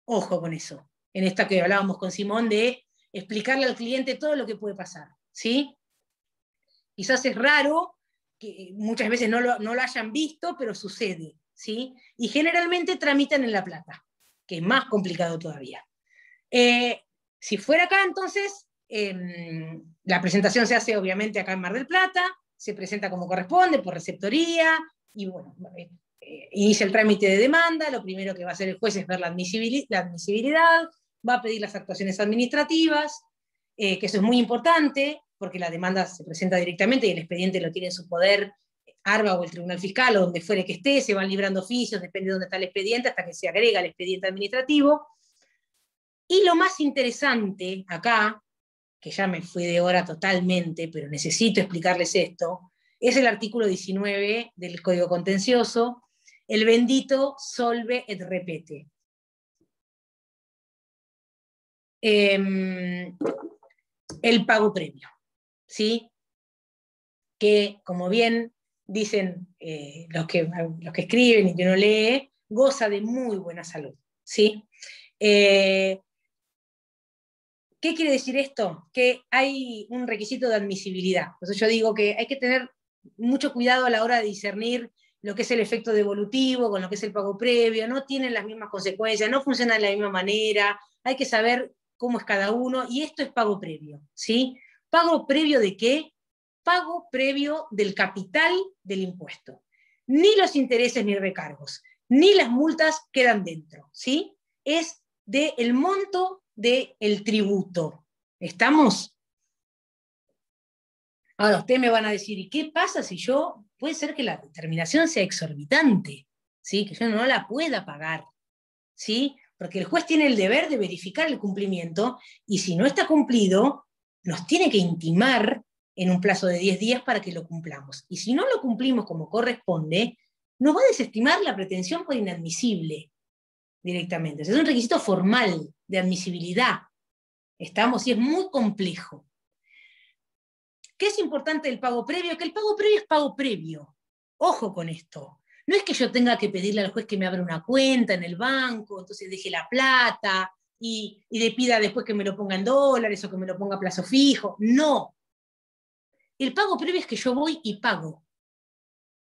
Ojo con eso. En esta que hablábamos con Simón de explicarle al cliente todo lo que puede pasar, ¿sí? Quizás es raro, que muchas veces no lo hayan visto, pero sucede, ¿sí? Y generalmente tramitan en La Plata, que es más complicado todavía. Si fuera acá, entonces, la presentación se hace obviamente acá en Mar del Plata, se presenta como corresponde, por receptoría, y bueno, inicia el trámite de demanda, lo primero que va a hacer el juez es ver la admisibilidad, va a pedir las actuaciones administrativas, que eso es muy importante, porque la demanda se presenta directamente y el expediente lo tiene en su poder ARBA o el Tribunal Fiscal, o donde fuere que esté, se van librando oficios, depende de dónde está el expediente, hasta que se agrega el expediente administrativo. Y lo más interesante acá, que ya me fui de hora totalmente, pero necesito explicarles esto, es el artículo 19 del Código Contencioso, el bendito solve et repete. El pago previo, ¿sí? Que, como bien dicen los que escriben y que uno lee, goza de muy buena salud, ¿sí? ¿Qué quiere decir esto? Que hay un requisito de admisibilidad. Entonces yo digo que hay que tener mucho cuidado a la hora de discernir lo que es el efecto devolutivo con lo que es el pago previo, no tienen las mismas consecuencias, no funcionan de la misma manera, hay que saber cómo es cada uno, y esto es pago previo, ¿sí? ¿Pago previo de qué? Pago previo del capital del impuesto. Ni los intereses ni recargos, ni las multas quedan dentro, ¿sí? Es del monto del tributo. ¿Estamos? Ahora, ustedes me van a decir, ¿y qué pasa si yo, puede ser que la determinación sea exorbitante, ¿sí? Que yo no la pueda pagar, ¿sí? Porque el juez tiene el deber de verificar el cumplimiento, y si no está cumplido, nos tiene que intimar en un plazo de 10 días para que lo cumplamos. Y si no lo cumplimos como corresponde, nos va a desestimar la pretensión por inadmisible directamente. O sea, es un requisito formal de admisibilidad. ¿Estamos? Y es muy complejo. ¿Qué es importante del pago previo? Que el pago previo es pago previo. Ojo con esto. No es que yo tenga que pedirle al juez que me abra una cuenta en el banco, entonces deje la plata y le pida después que me lo ponga en dólares o que me lo ponga a plazo fijo. No. El pago previo es que yo voy y pago.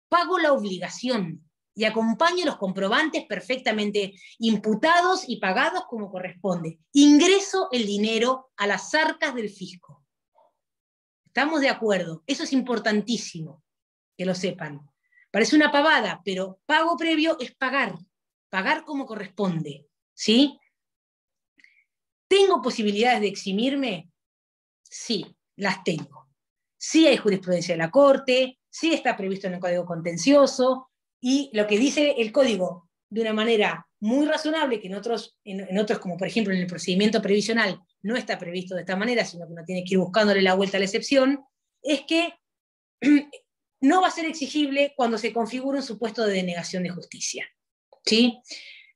Pago la obligación y acompaño los comprobantes perfectamente imputados y pagados como corresponde. Ingreso el dinero a las arcas del fisco. ¿Estamos de acuerdo? Eso es importantísimo que lo sepan. Parece una pavada, pero pago previo es pagar. Pagar como corresponde. ¿Sí? ¿Tengo posibilidades de eximirme? Sí, las tengo. Sí hay jurisprudencia de la Corte, sí está previsto en el Código Contencioso, y lo que dice el Código de una manera muy razonable, que en otros, como por ejemplo en el procedimiento previsional, no está previsto de esta manera, sino que uno tiene que ir buscándole la vuelta a la excepción, es que no va a ser exigible cuando se configura un supuesto de denegación de justicia. ¿Sí?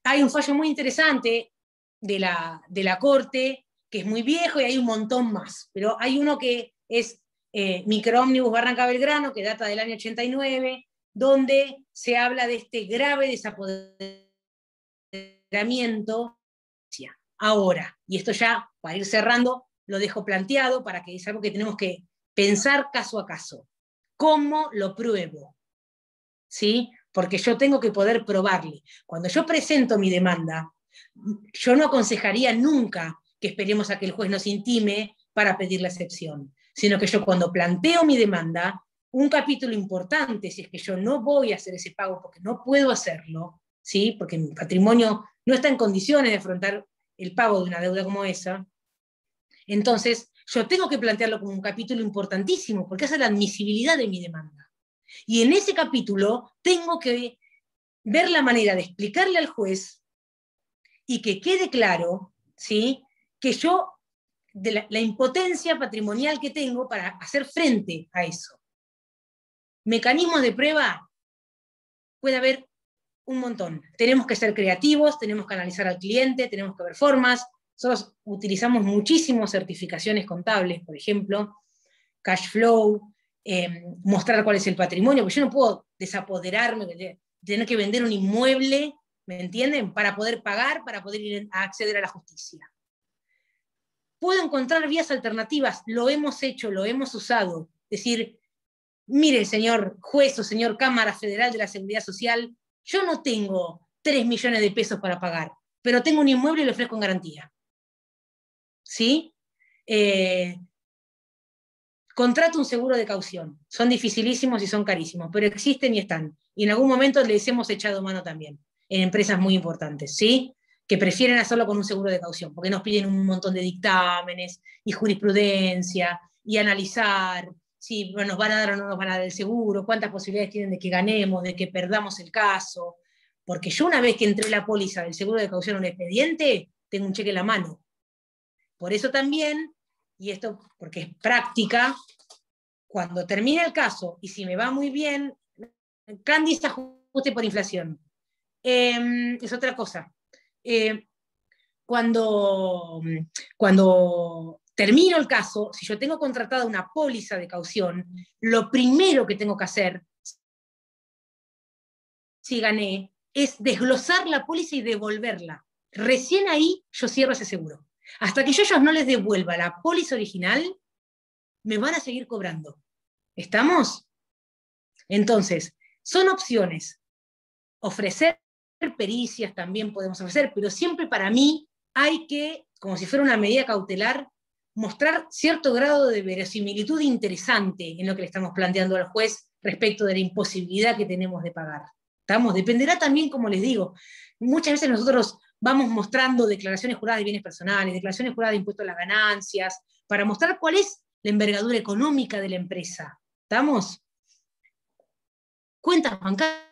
Hay un fallo muy interesante de la Corte, que es muy viejo, y hay un montón más, pero hay uno que es Microómnibus Barranca Belgrano, que data del año 89, donde se habla de este grave desapoderamiento. Ahora, y esto ya, para ir cerrando, lo dejo planteado para que es algo que tenemos que pensar caso a caso. ¿Cómo lo pruebo? ¿Sí? Porque yo tengo que poder probarle. Cuando yo presento mi demanda, yo no aconsejaría nunca que esperemos a que el juez nos intime para pedir la excepción, sino que yo cuando planteo mi demanda, un capítulo importante, si es que yo no voy a hacer ese pago porque no puedo hacerlo, ¿sí? Porque mi patrimonio no está en condiciones de afrontar el pago de una deuda como esa, entonces yo tengo que plantearlo como un capítulo importantísimo, porque esa es la admisibilidad de mi demanda. Y en ese capítulo tengo que ver la manera de explicarle al juez y que quede claro, ¿sí?, que yo, de la impotencia patrimonial que tengo para hacer frente a eso. Mecanismos de prueba puede haber un montón. Tenemos que ser creativos, tenemos que analizar al cliente, tenemos que ver formas. Nosotros utilizamos muchísimas certificaciones contables, por ejemplo, cash flow, mostrar cuál es el patrimonio, porque yo no puedo desapoderarme de tener que vender un inmueble, ¿me entienden?, para poder pagar, para poder ir a acceder a la justicia. Puedo encontrar vías alternativas, lo hemos hecho, lo hemos usado. Decir, mire, señor juez o señor Cámara Federal de la Seguridad Social, yo no tengo 3 millones de pesos para pagar, pero tengo un inmueble y lo ofrezco en garantía. ¿Sí? Contrato un seguro de caución. Son dificilísimos y son carísimos, pero existen y están. Y en algún momento les hemos echado mano también, en empresas muy importantes, ¿sí?, que prefieren hacerlo con un seguro de caución, porque nos piden un montón de dictámenes y jurisprudencia y analizar si nos van a dar o no nos van a dar el seguro, cuántas posibilidades tienen de que ganemos, de que perdamos el caso. Porque yo una vez que entré la póliza del seguro de caución en un expediente, tengo un cheque en la mano. Por eso también, y esto porque es práctica, cuando termina el caso, y si me va muy bien, Candice ajuste por inflación. Es otra cosa. Cuando termino el caso, si yo tengo contratada una póliza de caución, lo primero que tengo que hacer, si gané, es desglosar la póliza y devolverla. Recién ahí yo cierro ese seguro. Hasta que yo a ellos no les devuelva la póliza original, me van a seguir cobrando. ¿Estamos? Entonces, son opciones. Ofrecer pericias también podemos ofrecer, pero siempre para mí hay que, como si fuera una medida cautelar, mostrar cierto grado de verosimilitud interesante en lo que le estamos planteando al juez respecto de la imposibilidad que tenemos de pagar. ¿Estamos? Dependerá también, como les digo, muchas veces nosotros vamos mostrando declaraciones juradas de bienes personales, declaraciones juradas de impuestos a las ganancias, para mostrar cuál es la envergadura económica de la empresa. ¿Estamos? Cuentas bancarias.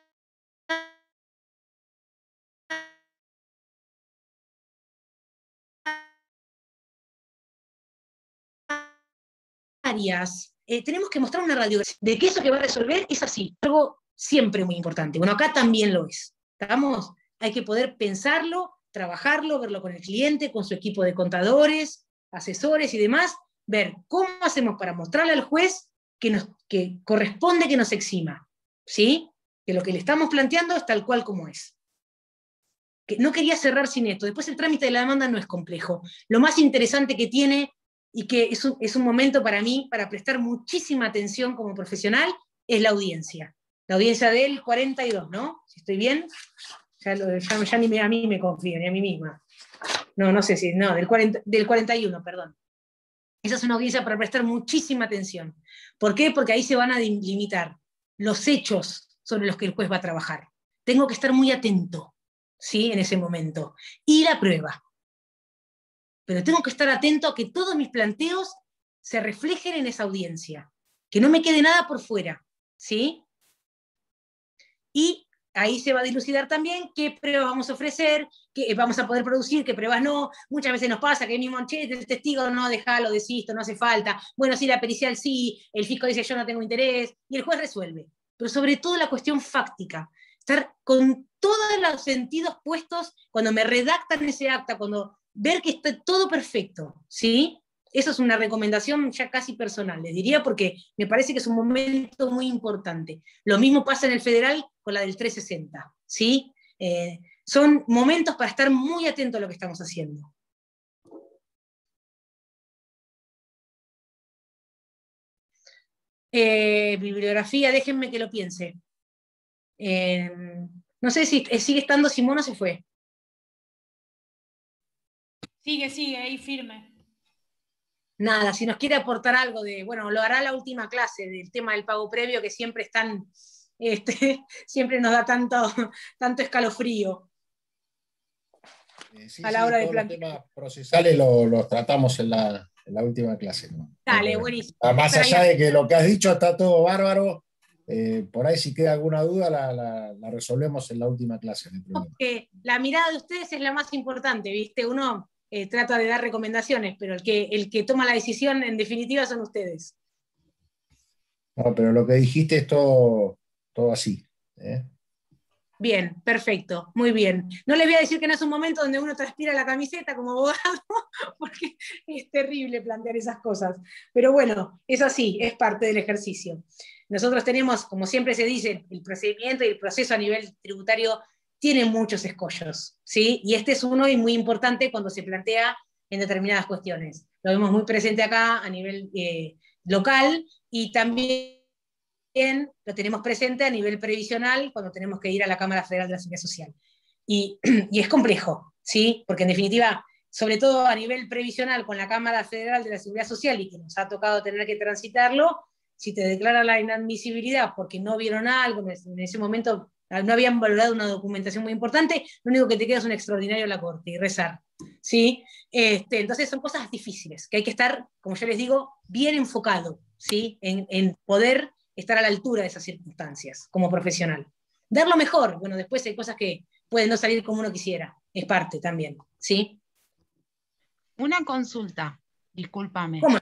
Tenemos que mostrar una radiografía de que eso que va a resolver es así, algo siempre muy importante. Bueno, acá también lo es. ¿Estamos? Hay que poder pensarlo, trabajarlo, verlo con el cliente, con su equipo de contadores, asesores y demás, ver cómo hacemos para mostrarle al juez que corresponde que nos exima, ¿sí? Que lo que le estamos planteando es tal cual como es. Que no quería cerrar sin esto. Después el trámite de la demanda no es complejo. Lo más interesante que tiene, y que es un momento para mí, para prestar muchísima atención como profesional, es la audiencia. La audiencia del 42, ¿no? Si estoy bien, ya ni a mí me confío, ni a mí misma. No sé si, no, del 41, perdón. Esa es una audiencia para prestar muchísima atención. ¿Por qué? Porque ahí se van a limitar los hechos sobre los que el juez va a trabajar. Tengo que estar muy atento, ¿sí?, en ese momento. Y la prueba. Pero tengo que estar atento a que todos mis planteos se reflejen en esa audiencia, que no me quede nada por fuera, ¿sí? Y ahí se va a dilucidar también qué pruebas vamos a ofrecer, qué vamos a poder producir, qué pruebas no. Muchas veces nos pasa que el mismo, che, el testigo no, déjalo, desisto, no hace falta. Bueno, sí, la pericial sí, el fisco dice yo no tengo interés, y el juez resuelve. Pero sobre todo la cuestión fáctica, estar con todos los sentidos puestos cuando me redactan ese acta, cuando ver que está todo perfecto, ¿sí? Eso es una recomendación ya casi personal, les diría, porque me parece que es un momento muy importante. Lo mismo pasa en el federal con la del 360, ¿sí? Son momentos para estar muy atento a lo que estamos haciendo. Bibliografía, déjenme que lo piense. No sé si sigue estando Simón o se fue. Sigue, ahí firme. Nada, si nos quiere aportar algo bueno, lo hará la última clase del tema del pago previo, que siempre están, siempre nos da tanto escalofrío. Sí, a la hora de todos los temas procesales los tratamos en la última clase, ¿no? Dale, buenísimo. Más allá de que lo que has dicho está todo bárbaro, por ahí si queda alguna duda la resolvemos en la última clase. Porque la mirada de ustedes es la más importante, ¿viste? Uno trata de dar recomendaciones, pero el que toma la decisión en definitiva son ustedes. No, pero lo que dijiste es todo así. Bien, perfecto, muy bien. No les voy a decir que no es un momento donde uno transpira la camiseta como abogado, porque es terrible plantear esas cosas. Pero bueno, es así, es parte del ejercicio. Nosotros tenemos, como siempre se dice, el procedimiento y el proceso a nivel tributario tiene muchos escollos, ¿sí? Y este es uno y muy importante cuando se plantea en determinadas cuestiones. Lo vemos muy presente acá a nivel local y también lo tenemos presente a nivel previsional cuando tenemos que ir a la Cámara Federal de la Seguridad Social. Y es complejo, ¿sí? Porque en definitiva, sobre todo a nivel previsional con la Cámara Federal de la Seguridad Social, y que nos ha tocado tener que transitarlo, si te declara la inadmisibilidad porque no vieron algo, en ese momento no habían valorado una documentación muy importante, lo único que te queda es un extraordinario a la Corte y rezar, ¿sí? Entonces son cosas difíciles, que hay que estar, como yo les digo, bien enfocado, ¿sí? En poder estar a la altura de esas circunstancias como profesional. Dar lo mejor, bueno, después hay cosas que pueden no salir como uno quisiera, es parte también, ¿sí? Una consulta, discúlpame. ¿Cómo?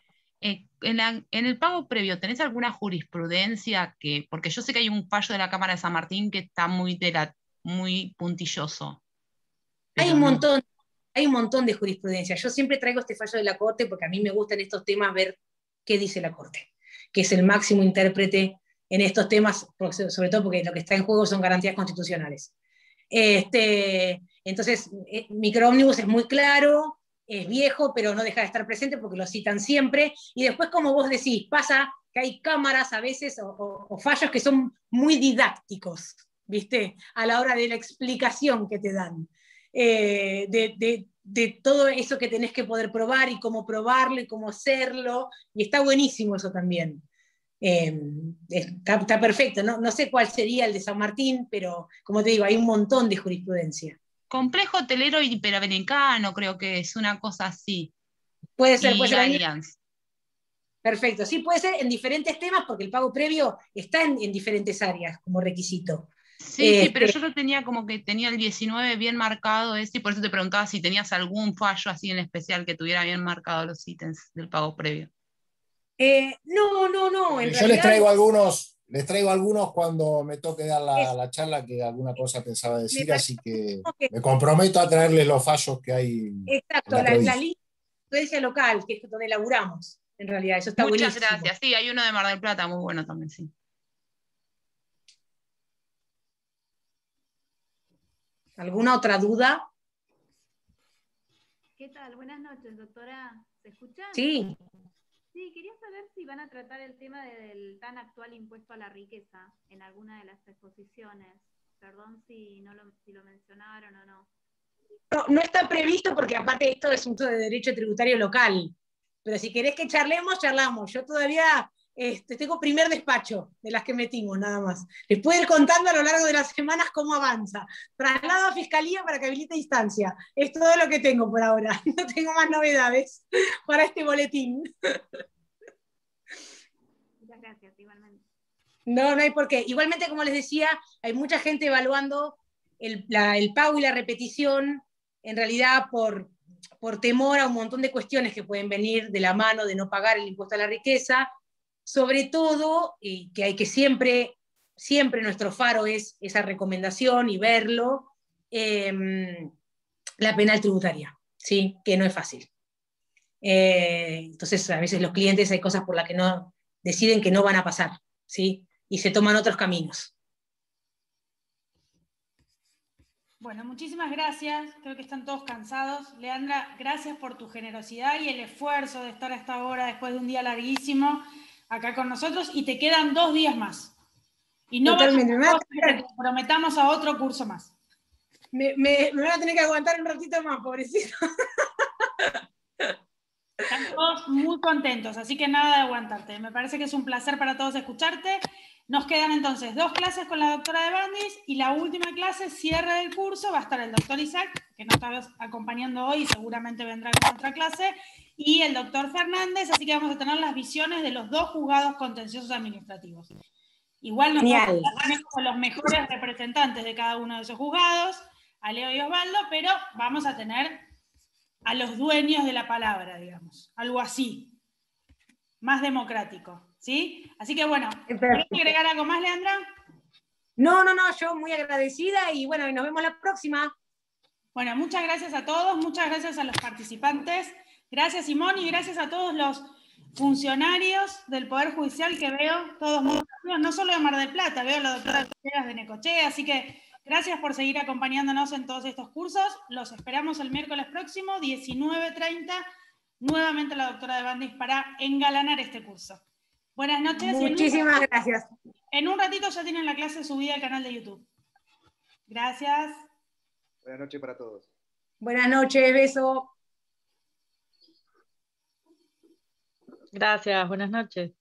En el pago previo, ¿tenés alguna jurisprudencia que, porque yo sé que hay un fallo de la Cámara de San Martín que está muy puntilloso? Hay un montón de jurisprudencia. Yo siempre traigo este fallo de la Corte porque a mí me gusta en estos temas ver qué dice la Corte, que es el máximo intérprete en estos temas, sobre todo porque lo que está en juego son garantías constitucionales. Entonces, Microómnibus es muy claro, es viejo, pero no deja de estar presente porque lo citan siempre. Y después, como vos decís, pasa que hay cámaras a veces o fallos que son muy didácticos, ¿viste? A la hora de la explicación que te dan. De todo eso que tenés que poder probar y cómo probarlo y cómo hacerlo. Y está buenísimo eso también. Está perfecto, no sé cuál sería el de San Martín, pero como te digo, hay un montón de jurisprudencia. Complejo hotelero ibero-americano, creo que es una cosa así. Puede ser Allianz. Perfecto, sí, puede ser en diferentes temas, porque el pago previo está en diferentes áreas como requisito. Sí, pero yo lo tenía como que tenía el 19 bien marcado ese, y por eso te preguntaba si tenías algún fallo así en especial que tuviera bien marcado los ítems del pago previo. No. Yo realidad... les traigo algunos cuando me toque dar la charla, que alguna cosa pensaba decir, así que me comprometo a traerles los fallos que hay. Exacto, la línea de influencia local, que es donde laburamos, en realidad, eso está buenísimo. Muchas gracias, sí, hay uno de Mar del Plata muy bueno también, sí. ¿Alguna otra duda? ¿Qué tal? Buenas noches, doctora. ¿Se escucha? Sí. Sí, quería saber si van a tratar el tema del tan actual impuesto a la riqueza en alguna de las exposiciones. Perdón si lo mencionaron o no. No está previsto porque aparte esto es un de derecho tributario local. Pero si querés que charlemos, charlamos. Yo todavía tengo primer despacho de las que metimos, nada más. Les puedo ir contando a lo largo de las semanas cómo avanza. Traslado a Fiscalía para que habilite instancia. Es todo lo que tengo por ahora. No tengo más novedades para este boletín. Muchas gracias, igualmente. No hay por qué. Igualmente, como les decía, hay mucha gente evaluando el pago y la repetición, en realidad por temor a un montón de cuestiones que pueden venir de la mano de no pagar el impuesto a la riqueza, sobre todo, que hay que siempre nuestro faro es esa recomendación y verlo, la penal tributaria, ¿sí? Que no es fácil. Entonces, a veces los clientes hay cosas por las que no deciden que no van a pasar, ¿sí? Y se toman otros caminos. Bueno, muchísimas gracias. Creo que están todos cansados. Leandra, gracias por tu generosidad y el esfuerzo de estar a esta hora después de un día larguísimo. acá con nosotros y te quedan 2 días más. Y no Totalmente. vamos a que te comprometamos a otro curso más. Me van a tener que aguantar un ratito más, pobrecito. Están todos muy contentos, así que nada de aguantarte. Me parece que es un placer para todos escucharte. Nos quedan entonces 2 clases con la doctora de Bandis y la última clase, cierre del curso, va a estar el doctor Isaac, que nos está acompañando hoy y seguramente vendrá con otra clase, y el doctor Fernández, así que vamos a tener las visiones de los 2 juzgados contenciosos administrativos. Igual nosotros tenemos a los mejores representantes de cada uno de esos juzgados, a Leo y Osvaldo, pero vamos a tener a los dueños de la palabra, digamos, algo así, más democrático, ¿sí? Así que bueno, ¿querés agregar algo más, Leandra? No, yo muy agradecida y bueno, nos vemos la próxima. Bueno, muchas gracias a todos, muchas gracias a los participantes, gracias Simón y gracias a todos los funcionarios del Poder Judicial que veo, todos muy activos, no solo de Mar del Plata, veo a la doctora de Necochea, así que gracias por seguir acompañándonos en todos estos cursos, los esperamos el miércoles próximo, 19:30, nuevamente la doctora de Bandis para engalanar este curso. Buenas noches. Muchísimas gracias. En un ratito ya tienen la clase subida al canal de YouTube. Gracias. Buenas noches para todos. Buenas noches, beso. Gracias, buenas noches.